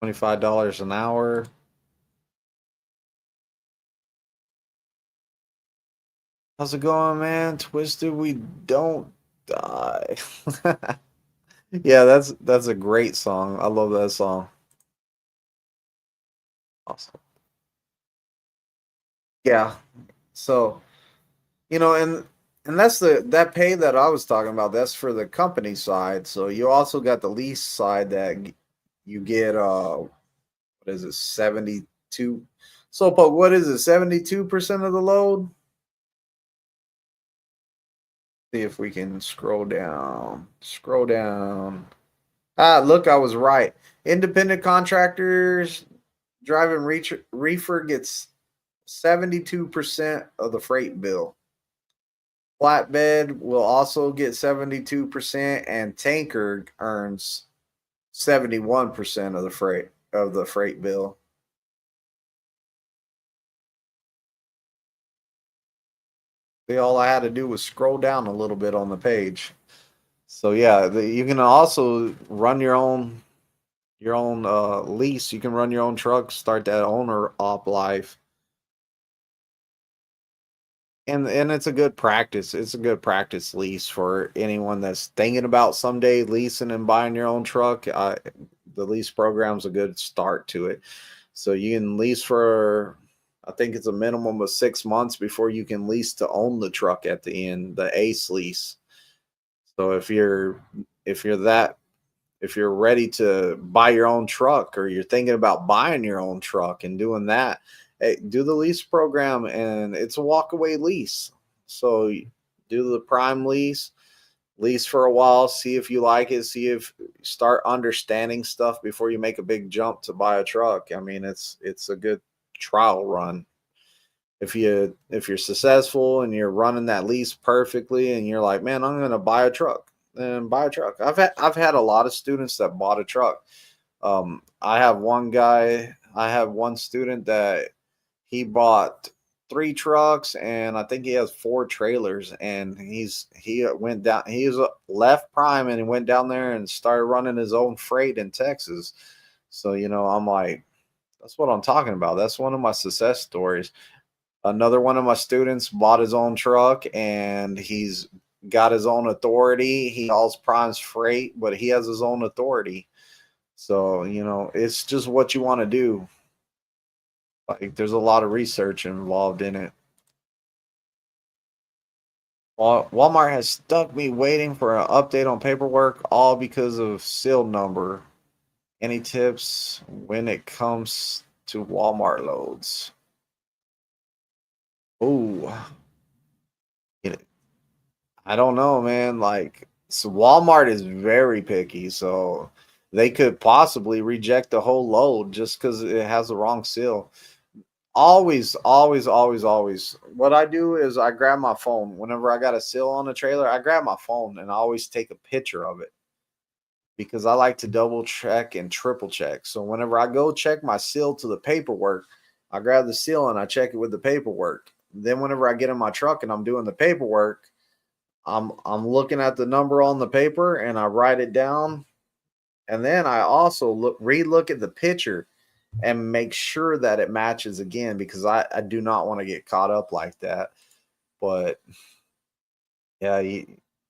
$25 an hour. How's it going, man? Twisted, we don't die. Yeah, that's a great song. I love that song. Awesome. Yeah. So, and that's that pay that I was talking about. That's for the company side. So you also got the lease side that you get what is it, 72. So Poke, what is it? 72% of the load? See if we can scroll down. Scroll down. Ah, look, I was right. Independent contractors driving reefer gets 72% of the freight bill. Flatbed will also get 72%, and tanker earns 71% of the freight bill. See, all I had to do was scroll down a little bit on the page. So yeah, you can also run your own lease. You can run your own truck, start that owner op life. And it's a good practice. It's a good practice lease for anyone that's thinking about someday leasing and buying your own truck. The lease program's a good start to it. So you can lease for, I think it's a minimum of 6 months before you can lease to own the truck at the end, the ACE lease. So if you're ready to buy your own truck, or you're thinking about buying your own truck and doing that, hey, do the lease program, and it's a walkaway lease. So do the prime lease for a while, see if you like it, see if start understanding stuff before you make a big jump to buy a truck. I mean, it's a good trial run. If you're successful and you're running that lease perfectly and you're like, man, I'm gonna buy a truck, then buy a truck. I've had a lot of students that bought a truck. I have one student that he bought 3 trucks, and I think he has 4 trailers, and he was left prime and he went down there and started running his own freight in Texas. So I'm like, that's what I'm talking about. That's one of my success stories. Another one of my students bought his own truck, and he's got his own authority. He hauls primes freight, but he has his own authority. So, it's just what you want to do. Like, there's a lot of research involved in it. Walmart has stuck me waiting for an update on paperwork, all because of seal number. Any tips when it comes to Walmart loads? Oh, I don't know, man. Like, so Walmart is very picky, so they could possibly reject the whole load just because it has the wrong seal. Always, always, always, always. What I do is I grab my phone. Whenever I got a seal on the trailer, I grab my phone and I always take a picture of it. because I like to double check and triple check. So whenever I go check my seal to the paperwork, I grab the seal and I check it with the paperwork. Then whenever I get in my truck and I'm doing the paperwork, I'm looking at the number on the paper and I write it down. And then I also look at the picture and make sure that it matches again, because I do not want to get caught up like that. But yeah, hey,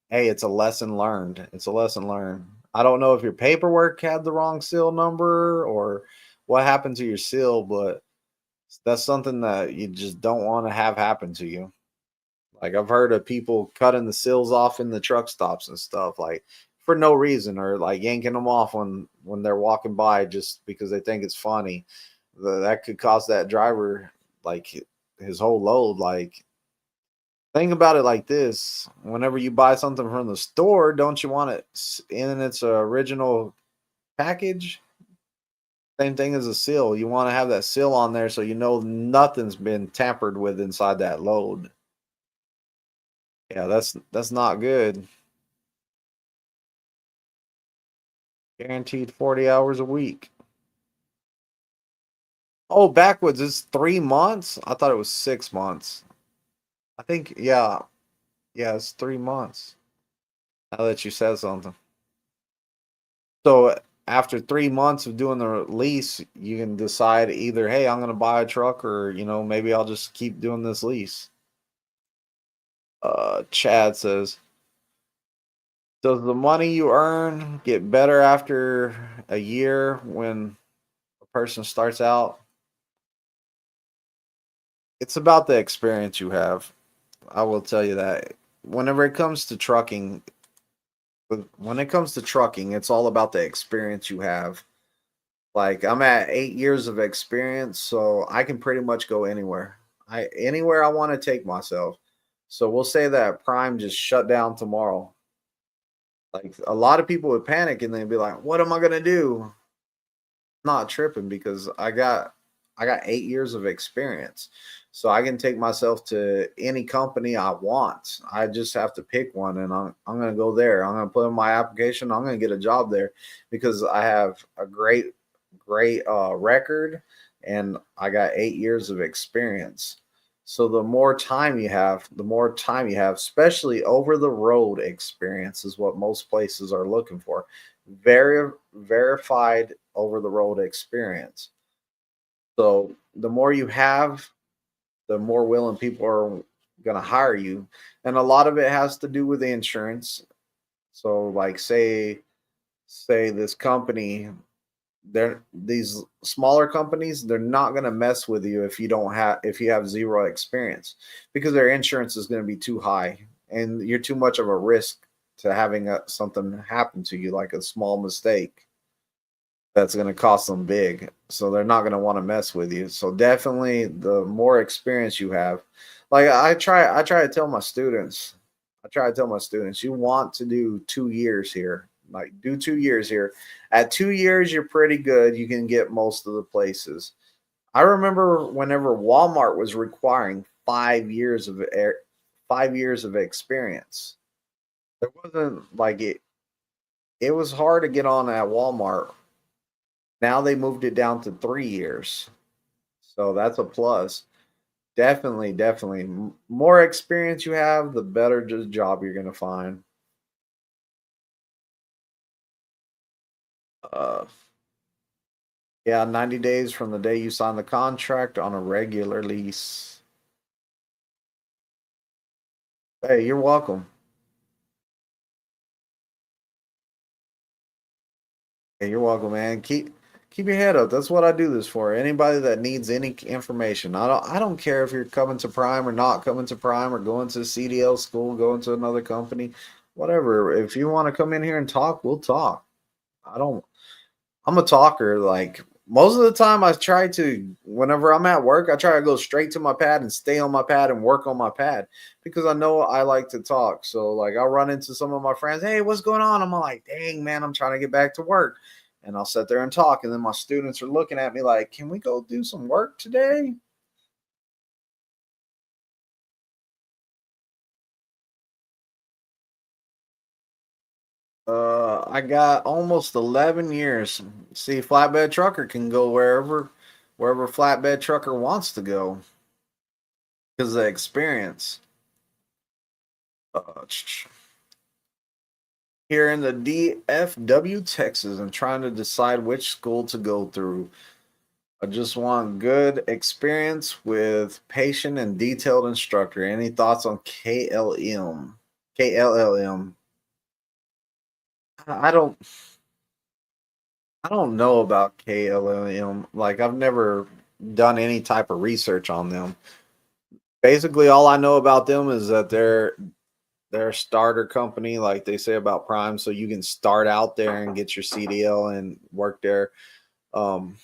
it's a lesson learned. It's a lesson learned. I don't know if your paperwork had the wrong seal number or what happened to your seal, but that's something that you just don't want to have happen to you. Like, I've heard of people cutting the seals off in the truck stops and stuff, like for no reason, or like yanking them off when they're walking by just because they think it's funny. That could cost that driver like his whole load. Like, think about it like this: whenever you buy something from the store, don't you want it in its original package? Same thing as a seal. You want to have that seal on there so you know nothing's been tampered with inside that load. Yeah, that's not good. Guaranteed 40 hours a week. Oh, backwards, it's 3 months? I thought it was 6 months. I think, yeah, yeah, it's 3 months. Now that you said something. So after 3 months of doing the lease, you can decide either, hey, I'm gonna buy a truck, or maybe I'll just keep doing this lease. Chad says, does the money you earn get better after a year when a person starts out? It's about the experience you have. I will tell you that. Whenever it comes to trucking, when it comes to trucking, it's all about the experience you have. Like, I'm at 8 years of experience, so I can pretty much go anywhere. Anywhere I want to take myself. So we'll say that Prime just shut down tomorrow. Like, a lot of people would panic and they'd be like, "What am I gonna do?" Not tripping, because I got 8 years of experience. So I can take myself to any company I want. I just have to pick one, and I'm gonna go there. I'm gonna put in my application. I'm gonna get a job there because I have a great record, and I got 8 years of experience. So the more time you have, especially over the road experience, is what most places are looking for. Verified over the road experience. So the more you have, the more willing people are going to hire you. And a lot of it has to do with the insurance. So, like, say this company, they're these smaller companies, they're not going to mess with you if you have zero experience, because their insurance is going to be too high and you're too much of a risk to having something happen to you, like a small mistake that's going to cost them big. So they're not going to want to mess with you. So definitely, the more experience you have, like, I try to tell my students, you want to do 2 years here. Like, do 2 years here. At 2 years, you're pretty good. You can get most of the places. I remember whenever Walmart was requiring 5 years of experience. There wasn't like it was hard to get on at Walmart. Now they moved it down to 3 years. So that's a plus. Definitely, definitely. More experience you have, the better job you're going to find. Uh, yeah, 90 days from the day you sign the contract on a regular lease. Hey, you're welcome. Hey, you're welcome, man. Keep your head up. That's what I do this for. Anybody that needs any information. I don't care if you're coming to Prime or not coming to Prime, or going to CDL school, going to another company, whatever. If you want to come in here and talk, we'll talk. I don't I'm a talker. Like, most of the time, whenever I'm at work, I try to go straight to my pad and stay on my pad and work on my pad, because I know I like to talk. So, like, I'll run into some of my friends. Hey, what's going on? I'm like, dang, man, I'm trying to get back to work. And I'll sit there and talk. And then my students are looking at me like, can we go do some work today? I got almost 11 years. See, flatbed trucker can go wherever flatbed trucker wants to go because of the experience. Here in the DFW, Texas, and trying to decide which school to go through. I just want good experience with patient and detailed instructor. Any thoughts on KLM? KLLM. I don't I don't know about KLM. Like I've never done any type of research on them. Basically all I know about them is that they're a starter company like they say about Prime, so you can start out there and get your CDL and work there. Um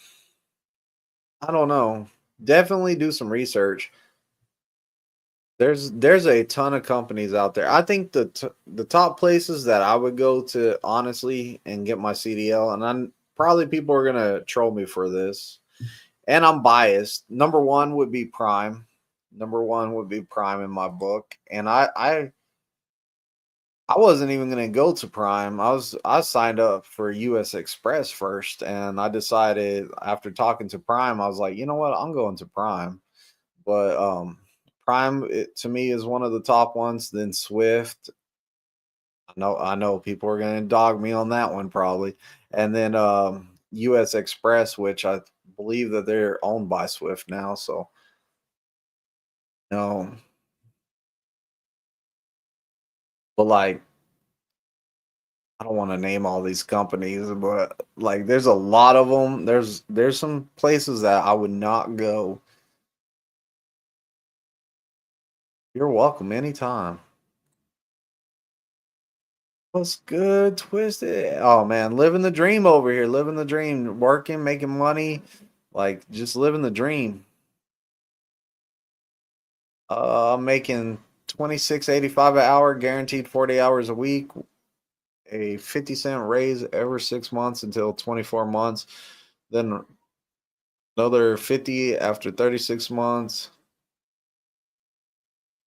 I don't know. Definitely do some research. There's a ton of companies out there. I think the top places that I would go to honestly and get my CDL, and I'm probably people are gonna troll me for this, and I'm biased. Number one would be Prime. Number one would be Prime in my book, and I wasn't even gonna go to Prime. I signed up for US Express first, and I decided after talking to Prime, I was like, you know what, I'm going to Prime. But Prime to me is one of the top ones. Then Swift. I know people are going to dog me on that one probably, and then US Express, which I believe that they're owned by Swift now. So no, but like I don't want to name all these companies, but like there's a lot of them. There's some places that I would not go. You're welcome anytime. What's good, Twisted? Oh man, living the dream over here. Living the dream, working, making money, like just living the dream. I'm making 26.85 an hour, guaranteed 40 hours a week, a 50-cent raise every 6 months until 24 months, then another 50 after 36 months.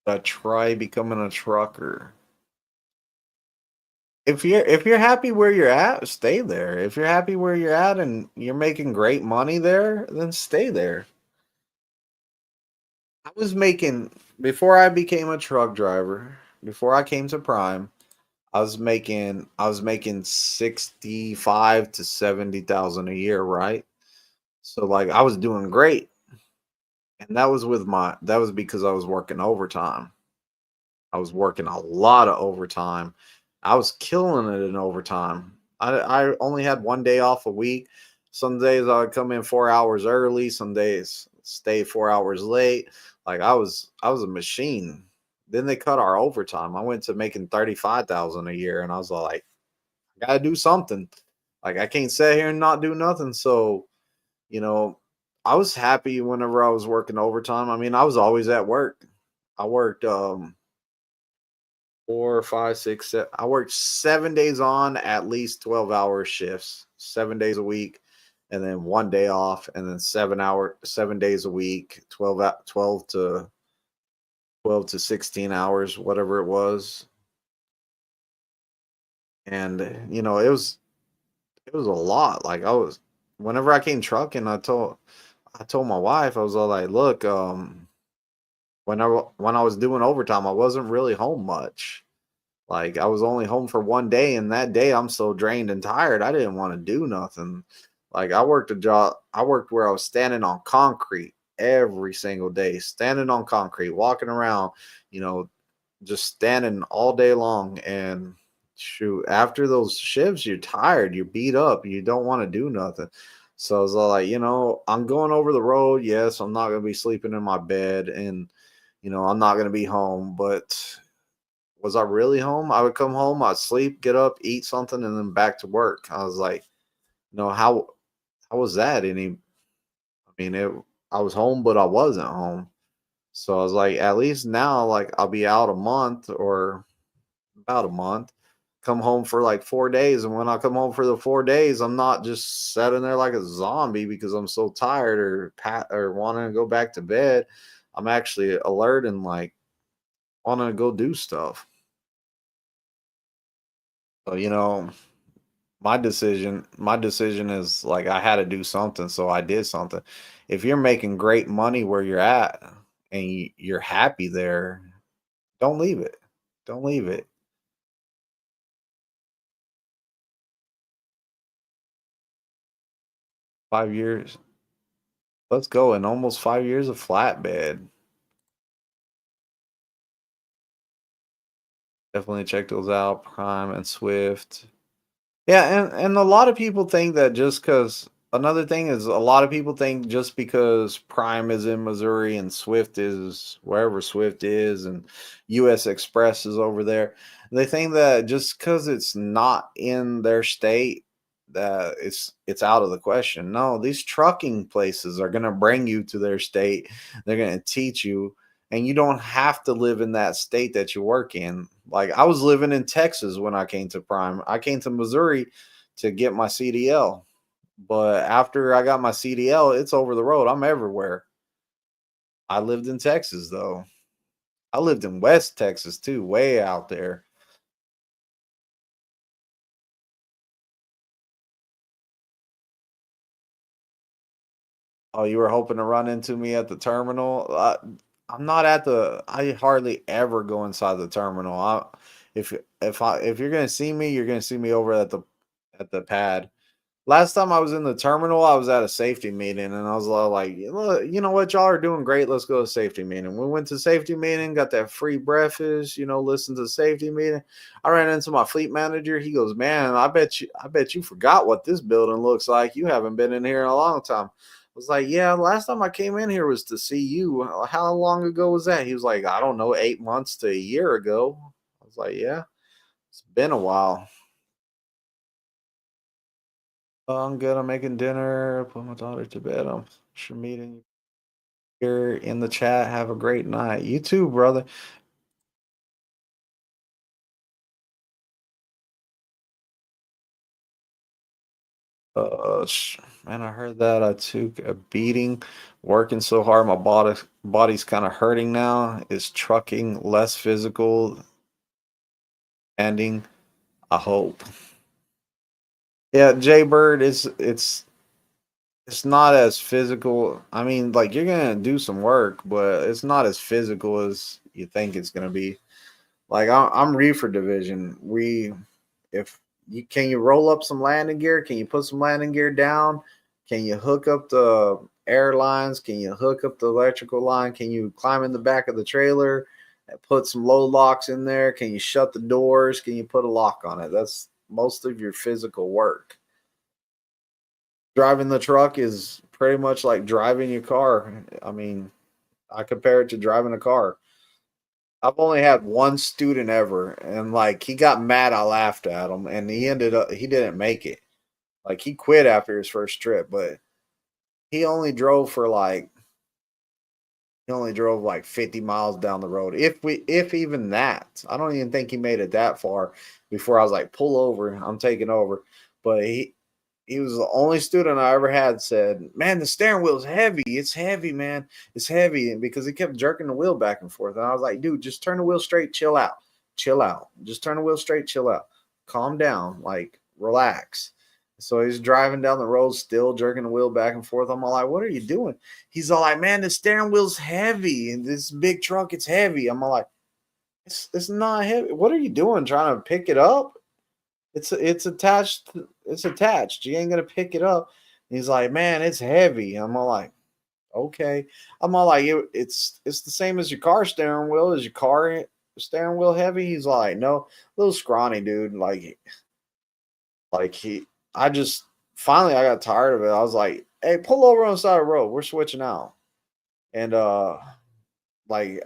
I try becoming a trucker. If you're happy where you're at, stay there. If you're happy where you're at and you're making great money there, then stay there. I was making before I became a truck driver, before I came to Prime, I was making 65 to 70,000 a year, right? So like I was doing great. And that was because I was working overtime. I was working a lot of overtime. I was killing it in overtime. I only had 1 day off a week. Some days I would come in 4 hours early. Some days stay 4 hours late. Like I was a machine. Then they cut our overtime. I went to making 35,000 a year, and I was like, I gotta do something. Like I can't sit here and not do nothing. So you know, I was happy whenever I was working overtime. I mean, I was always at work. I worked 4, 5, 6, 7. I worked 7 days on at least 12-hour shifts, 7 days a week, and then 1 day off, and then 7 days a week, 12 to 16 hours, whatever it was. And it was a lot. Like whenever I came trucking, I told my wife, I was all like, look, when I was doing overtime, I wasn't really home much. Like I was only home for 1 day, and that day I'm so drained and tired, I didn't want to do nothing. Like I worked where I was standing on concrete every single day, standing on concrete, walking around, you know, just standing all day long. And shoot, after those shifts, you're tired, you're beat up, you don't want to do nothing. So I was all like, I'm going over the road. Yes, I'm not gonna be sleeping in my bed, and I'm not gonna be home, but was I really home? I would come home, I'd sleep, get up, eat something, and then back to work. I was like, how was that any? I mean, I was home, but I wasn't home. So I was like, at least now, like I'll be out a month or about a month, come home for like 4 days, and when I come home for the 4 days, I'm not just sitting there like a zombie because I'm so tired or wanting to go back to bed. I'm actually alert and like wanting to go do stuff. So, my decision is like I had to do something, so I did something. If you're making great money where you're at and you're happy there, don't leave it. Don't leave it. 5 years. Let's go. In almost 5 years of flatbed. Definitely check those out. Prime and Swift. Yeah, and a lot of people think that just because another thing is a lot of people think just because Prime is in Missouri and Swift is wherever Swift is and US Express is over there, they think that just because it's not in their state that it's out of the question. No, these trucking places are going to bring you to their state. They're going to teach you, and you don't have to live in that state that you work in. Like I was living in Texas when I came to Prime. I came to Missouri to get my CDL. But after I got my CDL, it's over the road. I'm everywhere. I lived in Texas though. I lived in West Texas too, way out there. Oh, you were hoping to run into me at the terminal? I'm not at the. I hardly ever go inside the terminal. If you're gonna see me, you're gonna see me over at the pad. Last time I was in the terminal, I was at a safety meeting, and I was like, "Look, you know what, y'all are doing great. Let's go to safety meeting." We went to safety meeting, got that free breakfast, listened to the safety meeting. I ran into my fleet manager. He goes, "Man, I bet you forgot what this building looks like. You haven't been in here in a long time." I was like, "Yeah, last time I came in here was to see you. How long ago was that?" He was like, "I don't know, 8 months to a year ago." I was like, "Yeah, it's been a while." Oh, I'm good. I'm making dinner. Put my daughter to bed. I'm sure meeting here in the chat. Have a great night. You too, brother. Man, I heard that I took a beating working so hard. My body's kind of hurting now. Is trucking less physical ending? I hope. Yeah, Jay Bird is it's not as physical. I mean, like you're gonna do some work, but it's not as physical as you think it's gonna be. Like I'm reefer division. If you can you roll up some landing gear? Can you put some landing gear down? Can you hook up the air lines? Can you hook up the electrical line? Can you climb in the back of the trailer and put some load locks in there? Can you shut the doors? Can you put a lock on it? That's most of your physical work. Driving the truck is pretty much like driving your car. I mean, I compare it to driving a car. I've only had one student ever, and like he got mad. I laughed at him, and he didn't make it. Like he quit after his first trip, but he only drove for like he only drove like 50 miles down the road. If even that. I don't even think he made it that far before I was like, pull over, I'm taking over. But he was the only student I ever had said, "Man, the steering wheel's heavy. It's heavy, man. It's heavy." And because he kept jerking the wheel back and forth. And I was like, "Dude, just turn the wheel straight, chill out. Chill out. Just turn the wheel straight, chill out. Calm down, like relax." So he's driving down the road, still jerking the wheel back and forth. I'm all like, "What are you doing?" He's all like, "Man, the steering wheel's heavy, and this big truck, it's heavy." I'm all like, "It's not heavy. What are you doing? Trying to pick it up? It's attached. It's attached. You ain't gonna pick it up." And he's like, "Man, it's heavy." I'm all like, "Okay." I'm all like, It's the same as your car steering wheel. Is your car steering wheel heavy?" He's like, "No, little scrawny dude." Like he, I just finally I got tired of it. I was like, "Hey, pull over on the side of the road. We're switching out." And like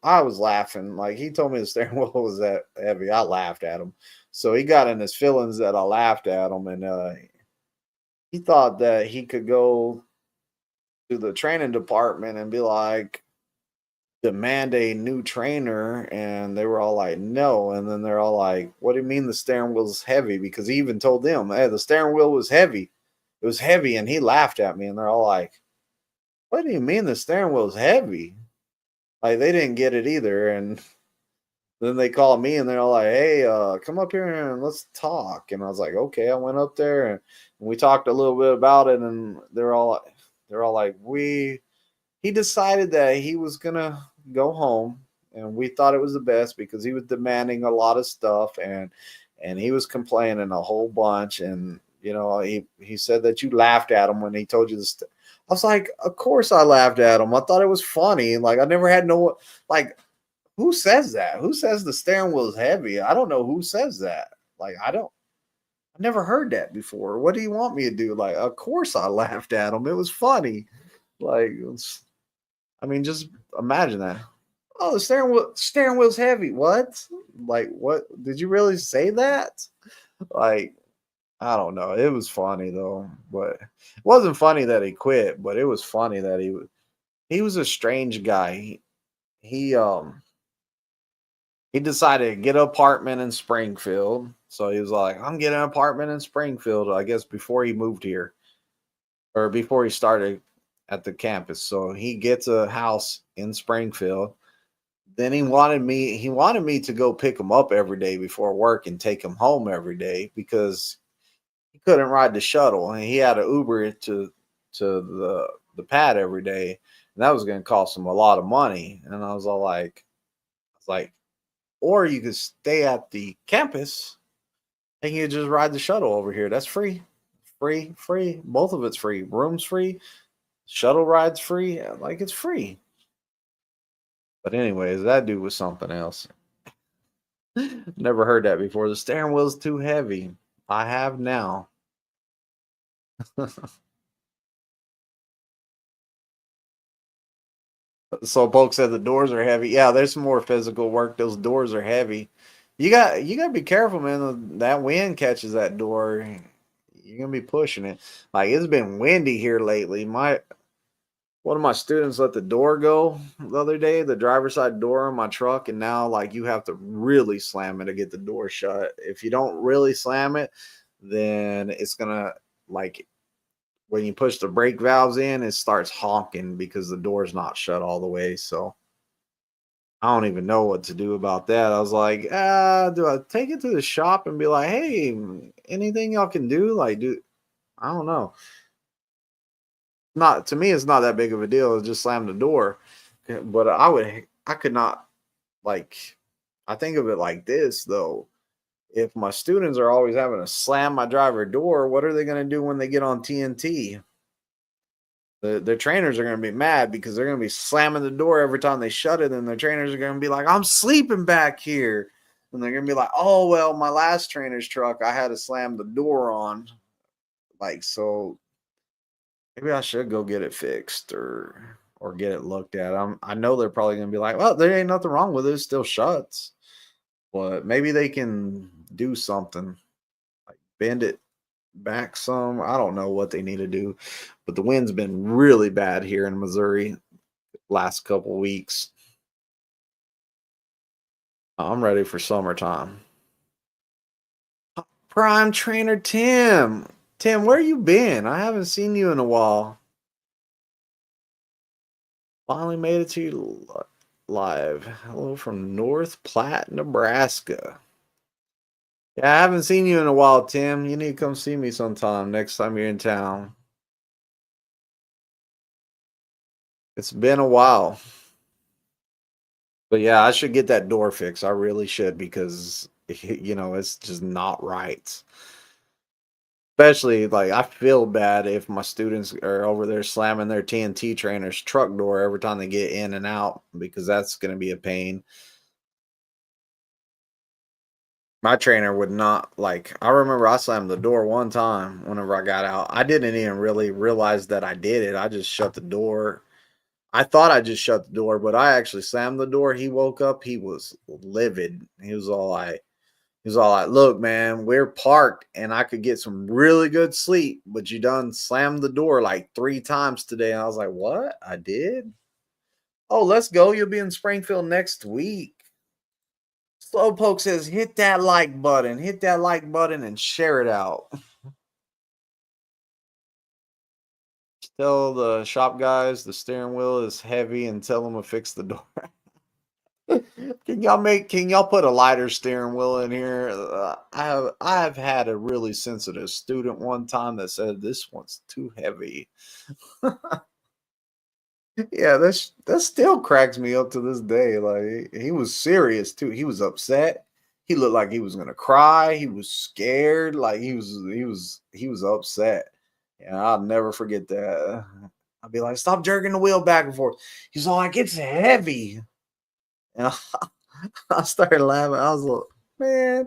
I was laughing. Like he told me the steering wheel was that heavy. I laughed at him. So he got in his feelings that I laughed at him, and he thought that he could go to the training department and be like demand a new trainer, and they were all like no, and then they're all like, "What do you mean the steering wheel's heavy?" Because he even told them, "Hey, the steering wheel was heavy. It was heavy," and he laughed at me, and they're all like, "What do you mean the steering wheel's heavy?" Like they didn't get it either, and Then they called me and they're all like, "Hey, come up here and let's talk." And I was like, "Okay." I went up there and we talked a little bit about it, and they're all like, "We he decided that he was gonna go home, and we thought it was the best because he was demanding a lot of stuff and he was complaining a whole bunch, and he said that you laughed at him when he told you this." I was like, "Of course I laughed at him. I thought it was funny. Like I never had no like who says that? Who says the steering wheel is heavy? I don't know who says that. Like I never heard that before. What do you want me to do?" Like, of course I laughed at him. It was funny. Like, I mean, just imagine that. Oh, the steering wheel's heavy. What? Like, what? Did you really say that? Like, I don't know. It was funny though, but it wasn't funny that he quit. But it was funny that he was a strange guy. He decided to get an apartment in Springfield. So he was like, "I'm getting an apartment in Springfield." I guess before he moved here or before he started at the campus. So he gets a house in Springfield. Then he wanted me to go pick him up every day before work and take him home every day because he couldn't ride the shuttle and he had to Uber to the pad every day. And that was going to cost him a lot of money. And I was like, or you could stay at the campus and you just ride the shuttle over here. That's free. Free, free. Both of it's free. Room's free. Shuttle ride's free. Like it's free. But anyways, that dude was something else. Never heard that before. The steering wheel's too heavy. I have now. So Polk said the doors are heavy. Yeah, there's some more physical work. Those doors are heavy. You gotta be careful, man. That wind catches that door. You're gonna be pushing it. Like it's been windy here lately. My One of my students let the door go the other day, the driver's side door on my truck, and now like you have to really slam it to get the door shut. If you don't really slam it, then it's gonna like when you push the brake valves in, it starts honking because the door's not shut all the way. So I don't even know what to do about that. I was like, do I take it to the shop and be like, "Hey, anything y'all can do?" Like, I don't know. Not to me, it's not that big of a deal. It's just slam the door. But I could not like. I think of it like this though. If my students are always having to slam my driver door, what are they going to do when they get on TNT? Their trainers are going to be mad because they're going to be slamming the door every time they shut it, and their trainers are going to be like, "I'm sleeping back here," and they're going to be like, "Oh well, my last trainer's truck, I had to slam the door on." Like so, maybe I should go get it fixed or get it looked at. I know they're probably gonna be like, "Well, there ain't nothing wrong with it. It still shuts." But maybe they can do something like bend it back some. I don't know what they need to do, but the wind's been really bad here in Missouri last couple weeks. I'm ready for summertime. Prime trainer Tim. Tim, where you been? I haven't seen you in a while. Finally made it to you live. Hello from North Platte, Nebraska. Yeah, I haven't seen you in a while, Tim. You need to come see me sometime next time you're in town. It's been a while. But yeah, I should get that door fixed. I really should because it's just not right. Especially like I feel bad if my students are over there slamming their TNT trainer's truck door every time they get in and out because that's going to be a pain. My trainer would not like I remember I slammed the door one time whenever I got out. I didn't even really realize that I did it. I just shut the door. I thought I just shut the door, but I actually slammed the door. He woke up, he was livid. He was all like, "Look, man, we're parked and I could get some really good sleep, but you done slammed the door like 3 times today." And I was like, "What? I did?" "Oh, let's go. You'll be in Springfield next week." Slowpoke says, hit that like button and share it out. Tell the shop guys the steering wheel is heavy and tell them to fix the door. Can can y'all put a lighter steering wheel in here? I have had a really sensitive student one time that said this one's too heavy. Yeah, that still cracks me up to this day. Like he was serious too. He was upset. He looked like he was gonna cry. He was scared. Like he was upset. And I'll never forget that. I'll be like, stop jerking the wheel back and forth. He's all like, it's heavy. And I started laughing. I was like, man,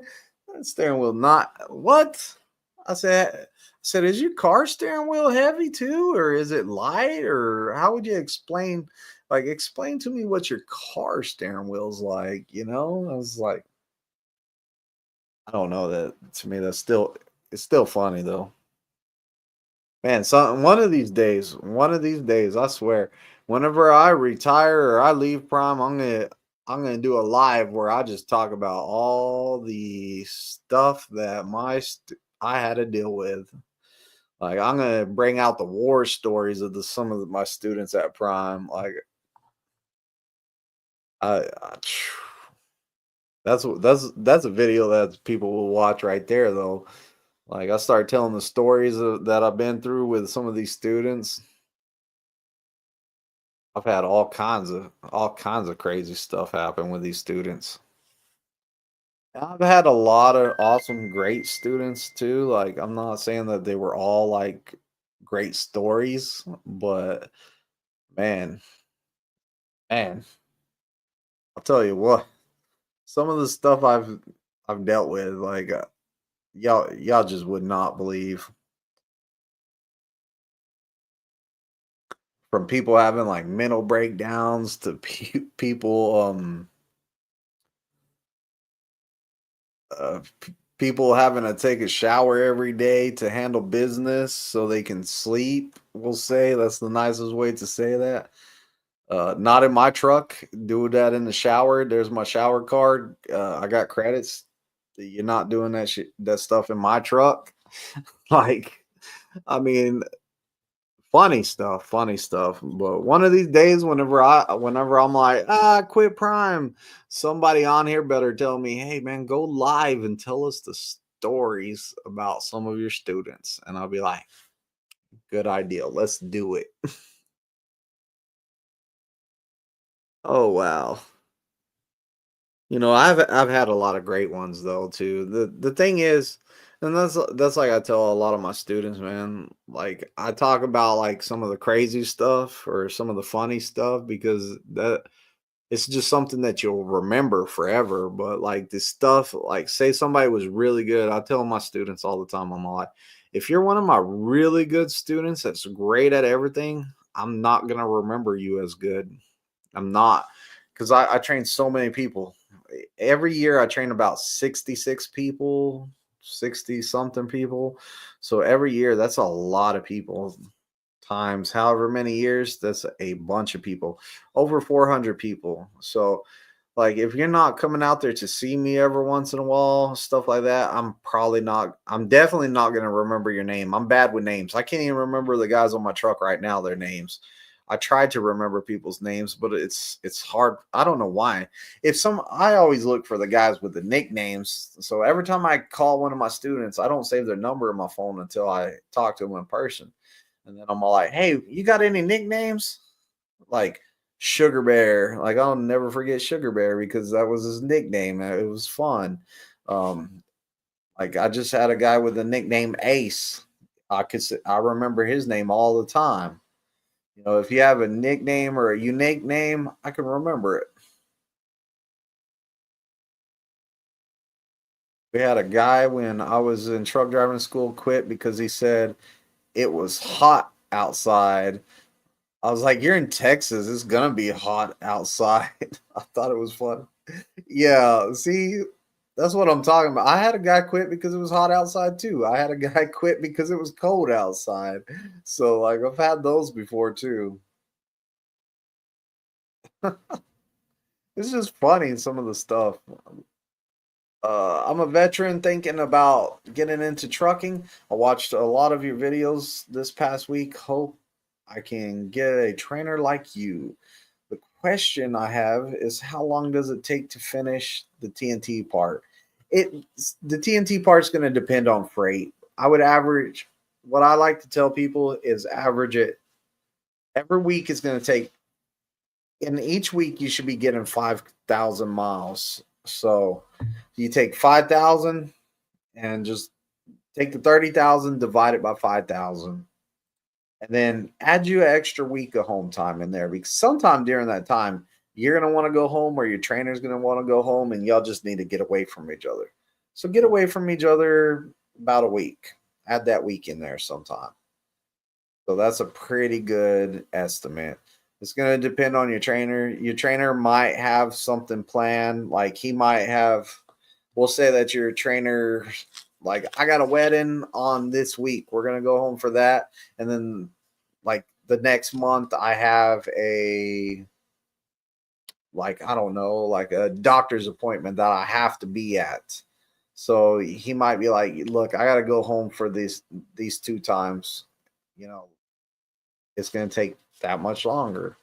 that steering wheel not what? I said, is your car steering wheel heavy too, or is it light, or how would you explain? Like, explain to me what your car steering wheel's like. I was like, I don't know. That to me, it's still funny though. Man, one of these days, I swear, whenever I retire or I leave Prime, I'm gonna do a live where I just talk about all the stuff that I had to deal with. Like I'm gonna bring out the war stories of some of my students at Prime. Like I that's a video that people will watch right there though. Like I start telling the stories that I've been through with some of these students. I've had all kinds of crazy stuff happen with these students. I've had a lot of awesome, great students too. Like I'm not saying that they were all like great stories, but man, man, I'll tell you what, some of the stuff I've dealt with, like y'all just would not believe. From people having like mental breakdowns to people people having to take a shower every day to handle business so they can sleep. We'll say that's the nicest way to say that. Not in my truck. Do that in the shower. There's my shower card. I got credits. You're not doing that stuff in my truck. Like, I mean, funny stuff. But one of these days, whenever I'm like, quit Prime, somebody on here better tell me, hey man, go live and tell us the stories about some of your students, and I'll be like, good idea, let's do it. Oh wow. I've had a lot of great ones though too. The thing is, and that's like I tell a lot of my students, man. Like I talk about like some of the crazy stuff or some of the funny stuff because that it's just something that you'll remember forever. But like this stuff, like say somebody was really good, I tell my students all the time. I'm like, if you're one of my really good students that's great at everything, I'm not gonna remember you as good. I'm not, because I train so many people. Every year I train about 66 people, 60 something people. So every year that's a lot of people times however many years, that's a bunch of people, over 400 people. So like if you're not coming out there to see me every once in a while, stuff like that, I'm definitely not going to remember your name. I'm bad with names. I can't even remember the guys on my truck right now, their names. I tried to remember people's names, but it's hard. I don't know why. I always look for the guys with the nicknames. So every time I call one of my students, I don't save their number in my phone until I talk to them in person. And then I'm all like, hey, you got any nicknames? Like Sugar Bear. Like I'll never forget Sugar Bear because that was his nickname. It was fun. Um, like I just had a guy with the nickname Ace. I remember his name all the time. If you have a nickname or a unique name, I can remember it. We had a guy when I was in truck driving school quit because he said it was hot outside. I was like, "You're in Texas. It's gonna be hot outside." I thought it was fun. Yeah, see, that's what I'm talking about. I had a guy quit because it was hot outside too. I had a guy quit because it was cold outside. So like I've had those before too. It's just funny some of the stuff. I'm a veteran thinking about getting into trucking. I watched a lot of your videos this past week. Hope I can get a trainer like you. The question I have is how long does it take to finish the TNT part? It the TNT part is going to depend on freight. I would average what I like to tell people is average it every week is going to take in each week you should be getting 5,000 miles. So you take 5,000 and just take the 30,000 divide it by 5,000 and then add you an extra week of home time in there because sometime during that time you're going to want to go home or your trainer's going to want to go home and y'all just need to get away from each other. So get away from each other about a week. Add that week in there sometime. So that's a pretty good estimate. It's going to depend on your trainer. Your trainer might have something planned. Like he might have, we'll say that your trainer, like, I got a wedding on this week. We're going to go home for that. And then, like, the next month, I have I don't know, like a doctor's appointment that I have to be at. So he might be like, look, I got to go home for these two times. You know, it's going to take that much longer,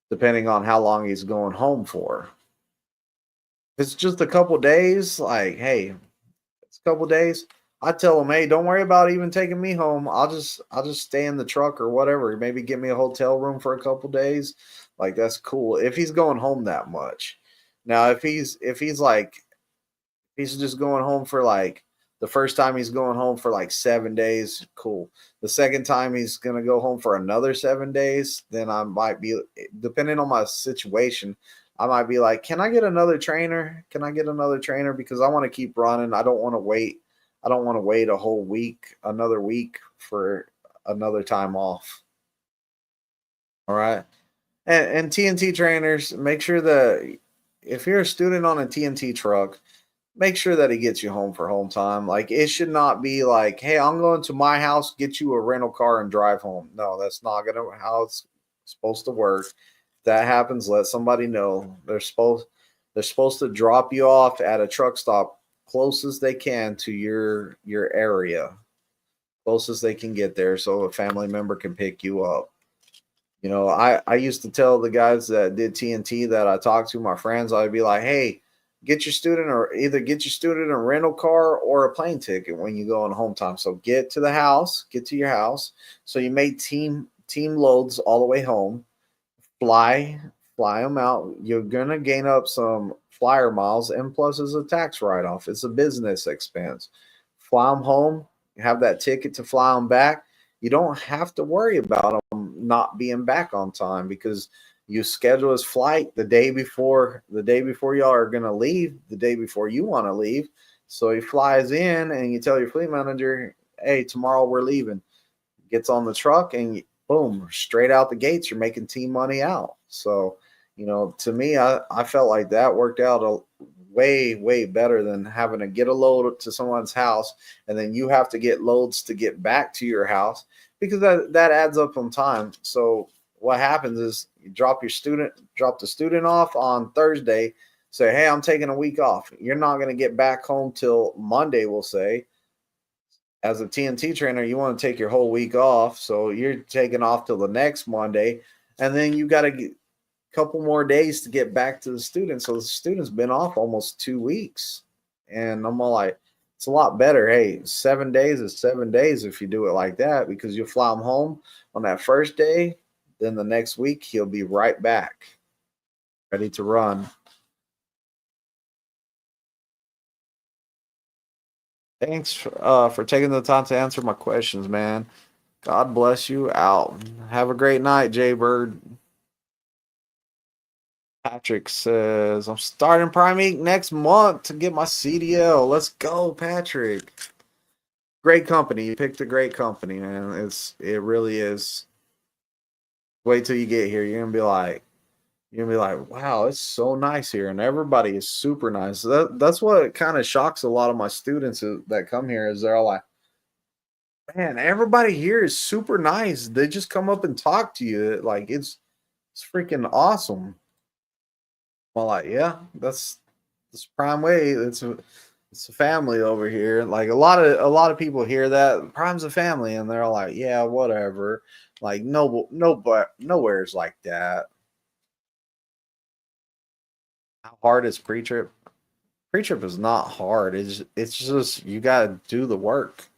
depending on how long he's going home for. If it's just a couple days, like, hey, it's a couple days. I tell him, hey, don't worry about even taking me home. I'll just stay in the truck or whatever. Maybe get me a hotel room for a couple days. Like that's cool. If he's going home that much. Now, if he's like he's just going home for like the first time he's going home for like 7 days, cool. The second time he's gonna go home for another 7 days, then I might be depending on my situation, I might be like, can I get another trainer? Can I get another trainer? Because I want to keep running. I don't want to wait. I don't want to wait a whole week, another week for another time off. All right. And TNT trainers, make sure that if you're a student on a TNT truck, make sure that he gets you home for home time. Like it should not be like, hey, I'm going to my house, get you a rental car and drive home. No, that's not gonna how it's supposed to work. If that happens, let somebody know. They're supposed to drop you off at a truck stop closest they can to your area, closest they can get there, so a family member can pick you up. I used to tell the guys that did TNT that I talked to, my friends, I'd be like, hey, get your student a rental car or a plane ticket when you go on home time. So get to your house. So you make team loads all the way home. Fly, fly them out. You're gonna gain up some flyer miles, and plus it's a tax write off. It's a business expense. Fly them home. Have that ticket to fly them back. You don't have to worry about them not being back on time because you schedule his flight the day before y'all are gonna leave, the day before you want to leave. So he flies in and you tell your fleet manager, hey, tomorrow we're leaving. Gets on the truck and boom, straight out the gates, you're making team money out. So, to me, I felt like that worked out way, way better than having to get a load to someone's house and then you have to get loads to get back to your house because that adds up on time. So what happens is you drop the student off on Thursday, say, hey, I'm taking a week off. You're not going to get back home till Monday, we'll say. As a TNT trainer, you want to take your whole week off. So you're taking off till the next Monday. And then you got to get a couple more days to get back to the student. So the student's been off almost 2 weeks. And I'm all like, it's a lot better. Hey, 7 days is 7 days if you do it like that because you'll fly him home on that first day. Then the next week, he'll be right back, ready to run. Thanks for taking the time to answer my questions, man. God bless you. Out. Have a great night, Jay Bird. Patrick says, I'm starting Prime Inc. next month to get my CDL. Let's go, Patrick. Great company. You picked a great company, man. It really is. Wait till you get here. You're gonna be like, wow, it's so nice here, and everybody is super nice. That's what kind of shocks a lot of my students that come here is they're all like, man, everybody here is super nice. They just come up and talk to you. Like it's freaking awesome. Well, like, yeah, that's prime way. It's a family over here. Like a lot of people hear that Prime's a family, and they're all like, yeah, whatever. Like no, but nowhere's like that. hard as pre-trip. Pre-trip is not hard. It's just you gotta do the work.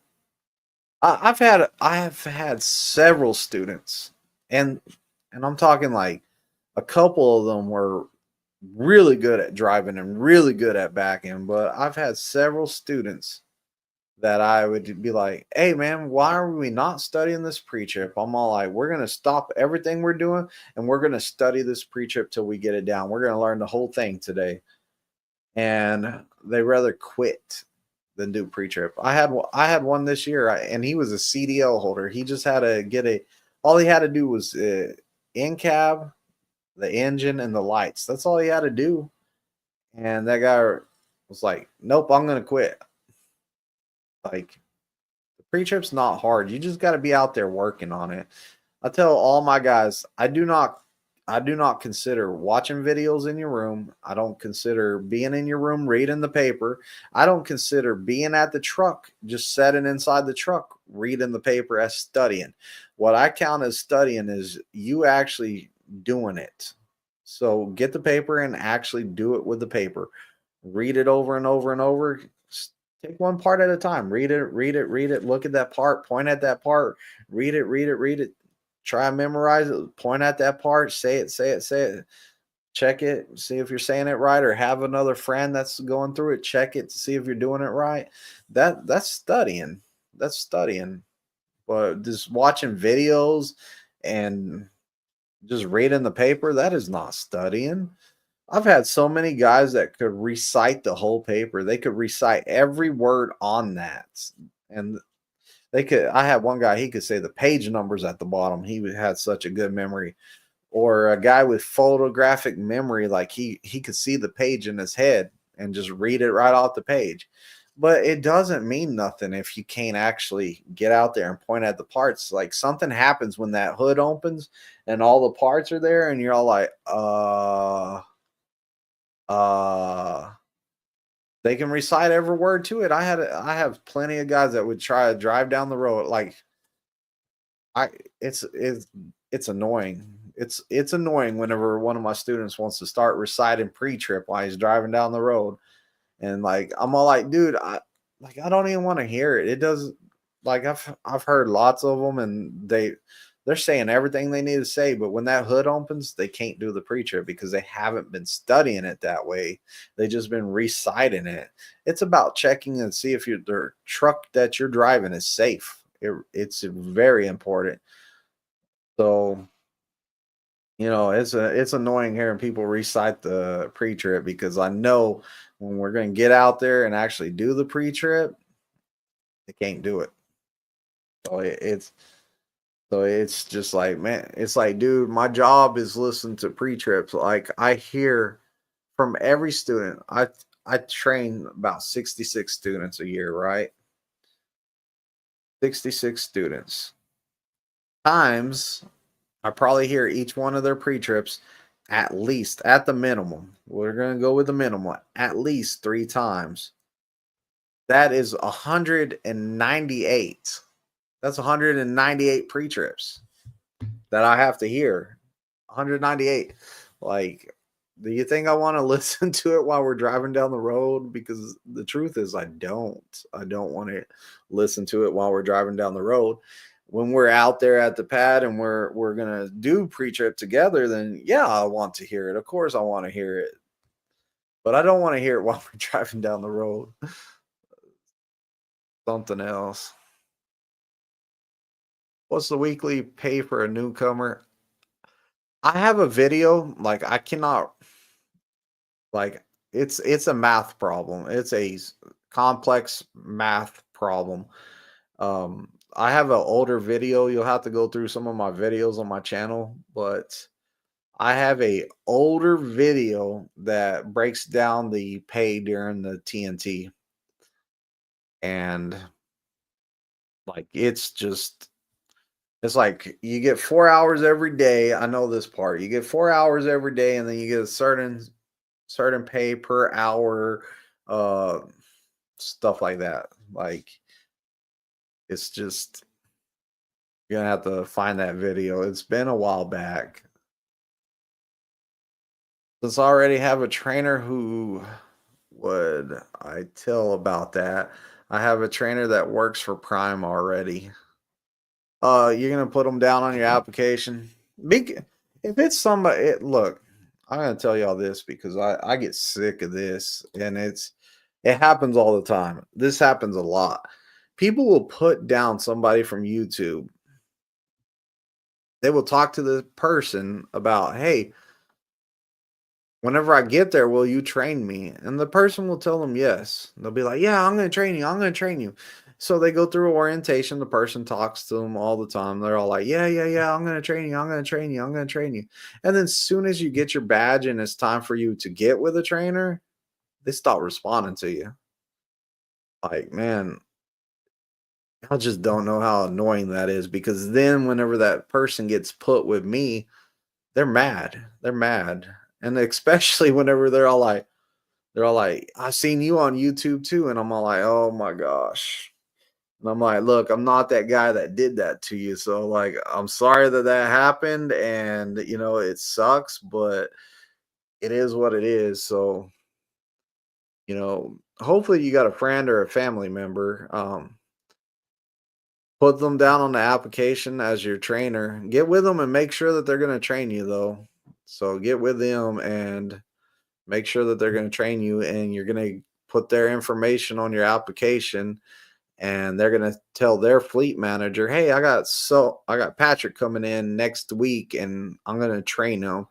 I have had several students, and I'm talking like a couple of them were really good at driving and really good at backing, but I've had several students that I would be like, "Hey man, why are we not studying this pre-trip?" I'm all like, "We're gonna stop everything we're doing and we're gonna study this pre-trip till we get it down. We're gonna learn the whole thing today." And they rather quit than do pre-trip. I had one this year, and he was a CDL holder. He just had to get a. All he had to do was in cab, the engine, and the lights. That's all he had to do. And that guy was like, "Nope, I'm gonna quit." Like the pre-trip's not hard. You just got to be out there working on it. I tell all my guys, I do not consider watching videos in your room. I don't consider being in your room reading the paper. I don't consider being at the truck, just sitting inside the truck reading the paper as studying. What I count as studying is you actually doing it. So get the paper and actually do it with the paper. Read it over and over and over. Take one part at a time. Read it, read it, read it. Look at that part, point at that part, read it, read it, read it. Try and memorize it, point at that part, say it, say it, say it. Check it, see if you're saying it right, or have another friend that's going through it, check it to see if you're doing it right. That's studying. That's studying. But just watching videos and just reading the paper, that is not studying. I've had so many guys that could recite the whole paper. They could recite every word on that. And they could I had one guy, he could say the page numbers at the bottom. He had such a good memory. Or a guy with photographic memory, like he could see the page in his head and just read it right off the page. But it doesn't mean nothing if you can't actually get out there and point at the parts. Like something happens when that hood opens and all the parts are there, and you're all like, uh they can recite every word to it. I have plenty of guys that would try to drive down the road like I it's annoying. It's annoying whenever one of my students wants to start reciting pre-trip while he's driving down the road, and like I'm all like, dude, I don't even want to hear it. It does like I've heard lots of them, and they're saying everything they need to say, but when that hood opens, they can't do the pre-trip because they haven't been studying it that way. They just been reciting it. It's about checking and see if the truck that you're driving is safe. It's very important. So it's annoying hearing people recite the pre-trip because I know when we're going to get out there and actually do the pre-trip, they can't do it. So it's just like, man, it's like, dude, my job is listen to pre-trips. Like I hear from every student. I train about 66 students a year, right? 66 students times I probably hear each one of their pre-trips at least at the minimum. We're going to go with the minimum at least 3 times. That is 198. That's 198 pre-trips that I have to hear. 198. Like, do you think I want to listen to it while we're driving down the road? Because the truth is, I don't. I don't want to listen to it while we're driving down the road. When we're out there at the pad and we're gonna do pre-trip together, then yeah, I want to hear it. Of course, I want to hear it, but I don't want to hear it while we're driving down the road. Something else. What's the weekly pay for a newcomer? I have a video. Like I cannot. Like it's a math problem. It's a complex math problem. I have an older video. You'll have to go through some of my videos on my channel, but I have a older video that breaks down the pay during the TNT, and like it's like you get 4 hours every day. I know this part. You get 4 hours every day, and then you get a certain pay per hour, uh, stuff like that. Like it's just you're gonna have to find that video. It's been a while back. Since I already have a trainer who would I tell about that? I have a trainer that works for Prime already. You're gonna put them down on your application. Be if it's somebody look, I'm gonna tell y'all this because I get sick of this and it happens all the time. This happens a lot. People will put down somebody from YouTube. They will talk to the person about, "Hey, whenever I get there, will you train me?" And the person will tell them yes. They'll be like, "Yeah, I'm going to train you. I'm going to train you." So they go through orientation. The person talks to them all the time. They're all like, "Yeah, yeah, yeah, I'm going to train you. I'm going to train you. I'm going to train you." And then as soon as you get your badge and it's time for you to get with a trainer, they stop responding to you. Like, man, I just don't know how annoying that is because then whenever that person gets put with me, they're mad. They're mad. And especially whenever they're all like, "I seen you on YouTube too." And I'm all like, "Oh my gosh." And I'm like, "Look, I'm not that guy that did that to you. So like, I'm sorry that that happened and it sucks, but it is what it is." So, hopefully you got a friend or a family member. Put them down on the application as your trainer. Get with them and make sure that they're going to train you though. So get with them and make sure that they're going to train you and you're going to put their information on your application and they're going to tell their fleet manager, "Hey, I got Patrick coming in next week and I'm going to train him."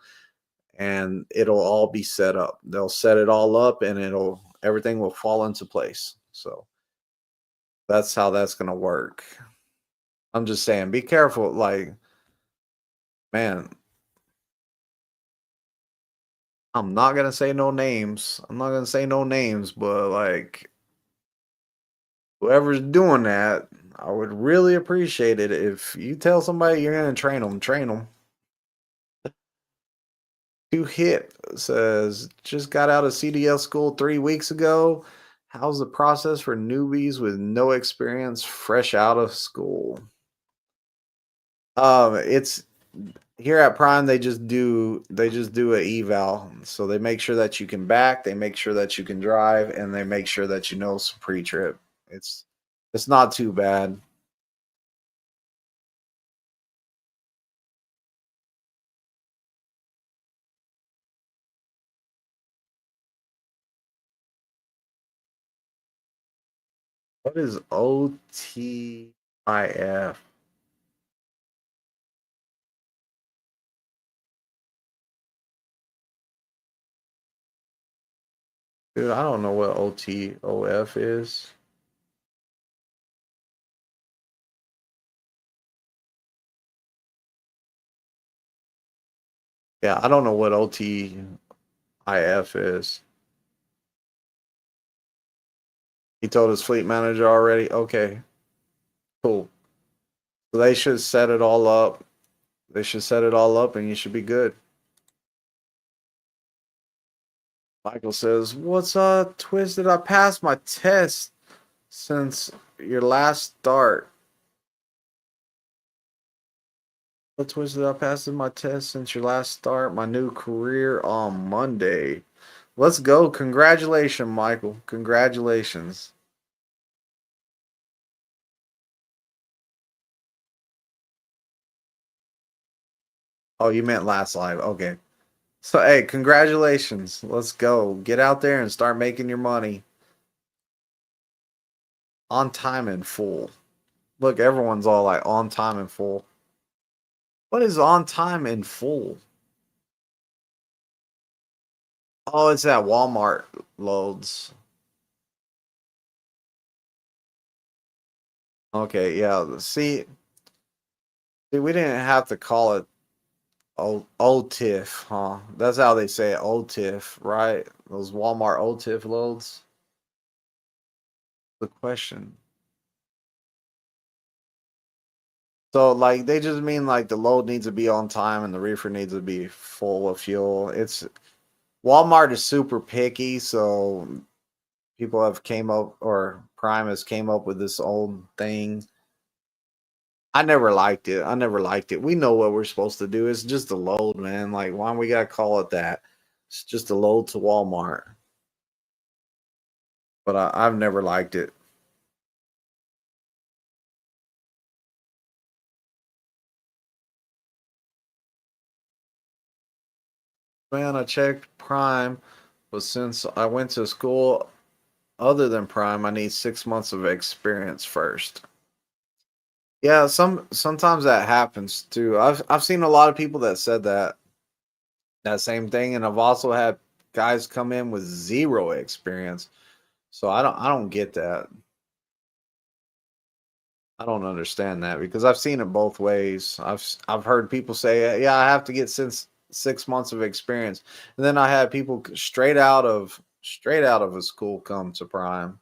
And it'll all be set up. They'll set it all up and everything will fall into place. So that's how that's going to work. I'm just saying, be careful. Like, man, I'm not going to say no names. I'm not going to say no names, but like, whoever's doing that, I would really appreciate it if you tell somebody you're going to train them, train them. Two hit says just got out of CDL school 3 weeks ago. How's the process for newbies with no experience fresh out of school? It's here at Prime. They just do a eval, so they make sure that you can back, they make sure that you can drive, and they make sure that you know some pre-trip. It's not too bad. What is OTIF? Dude, I don't know what OTOF is. Yeah, I don't know what OTIF is. He told his fleet manager already. Okay, cool. So they should set it all up. They should set it all up, and you should be good. Michael says, "What's twisted? I passed my test since your last start. What twisted? I passed my test since your last start. My new career on Monday. Let's go! Congratulations, Michael. Congratulations." Oh, you meant last live. Okay. So hey, congratulations. Let's go. Get out there and start making your money on time and full. Look, everyone's all like on time and full. What is on time and full? Oh, it's at Walmart loads. Okay, yeah. See, we didn't have to call it OTIF, huh? That's how they say it, OTIF, right? Those Walmart OTIF loads. The question. So, like, they just mean like the load needs to be on time and the reefer needs to be full of fuel. It's Walmart is super picky, so people have came up or Prime has came up with this old thing. I never liked it. I never liked it. We know what we're supposed to do. It's just a load, man. Like, why we gotta call it that? It's just a load to Walmart. But I've never liked it. Man, I checked Prime, but since I went to school other than Prime, I need 6 months of experience first. Yeah, sometimes that happens too. I've seen a lot of people that said that same thing, and I've also had guys come in with zero experience. So I don't get that. I don't understand that because I've seen it both ways. I've heard people say, "Yeah, I have to get since 6 months of experience," and then I had people straight out of a school come to Prime.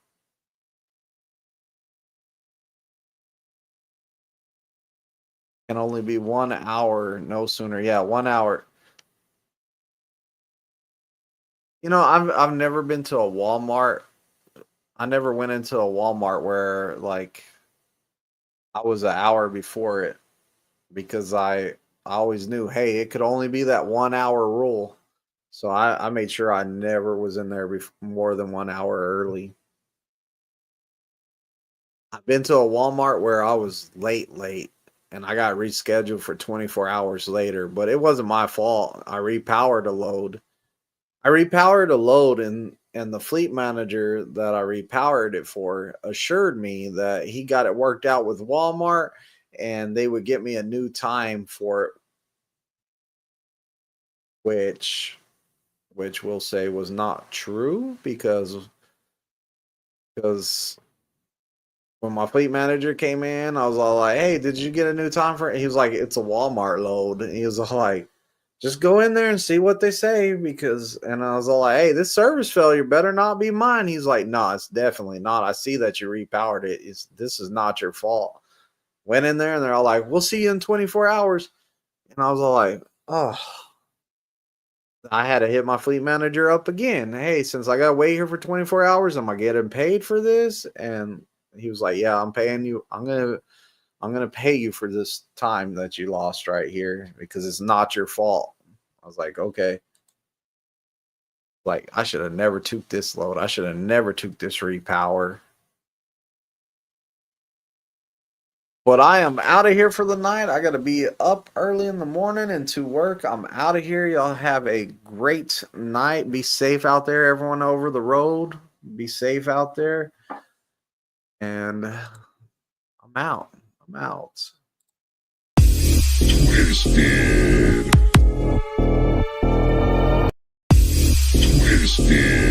Can only be 1 hour, no sooner. Yeah, 1 hour. I've never been to a Walmart. I never went into a Walmart where like I was an hour before it because I always knew, hey, it could only be that 1 hour rule. So I made sure I never was in there more than 1 hour early. I've been to a Walmart where I was late, and I got rescheduled for 24 hours later, but it wasn't my fault. I repowered a load, and the fleet manager that I repowered it for assured me that he got it worked out with Walmart and they would get me a new time for it, which we'll say was not true because when my fleet manager came in, I was all like, "Hey, did you get a new time for it?" He was like, "It's a Walmart load." And he was all like, "Just go in there and see what they say," and I was all like, "Hey, this service failure better not be mine." He's like, "No, it's definitely not. I see that you repowered it. This is not your fault." Went in there and they're all like, "We'll see you in 24 hours." And I was all like, "Oh." I had to hit my fleet manager up again. Hey, since I got to wait here for 24 hours, am I getting paid for this? And he was like, "Yeah, I'm paying you. I'm gonna pay you for this time that you lost right here because it's not your fault." I was like, "Okay." Like, I should have never took this load. I should have never took this repower. But I am out of here for the night. I got to be up early in the morning and to work. I'm out of here. Y'all have a great night. Be safe out there, everyone over the road. Be safe out there. And I'm out. I'm out. Twisted. Twisted.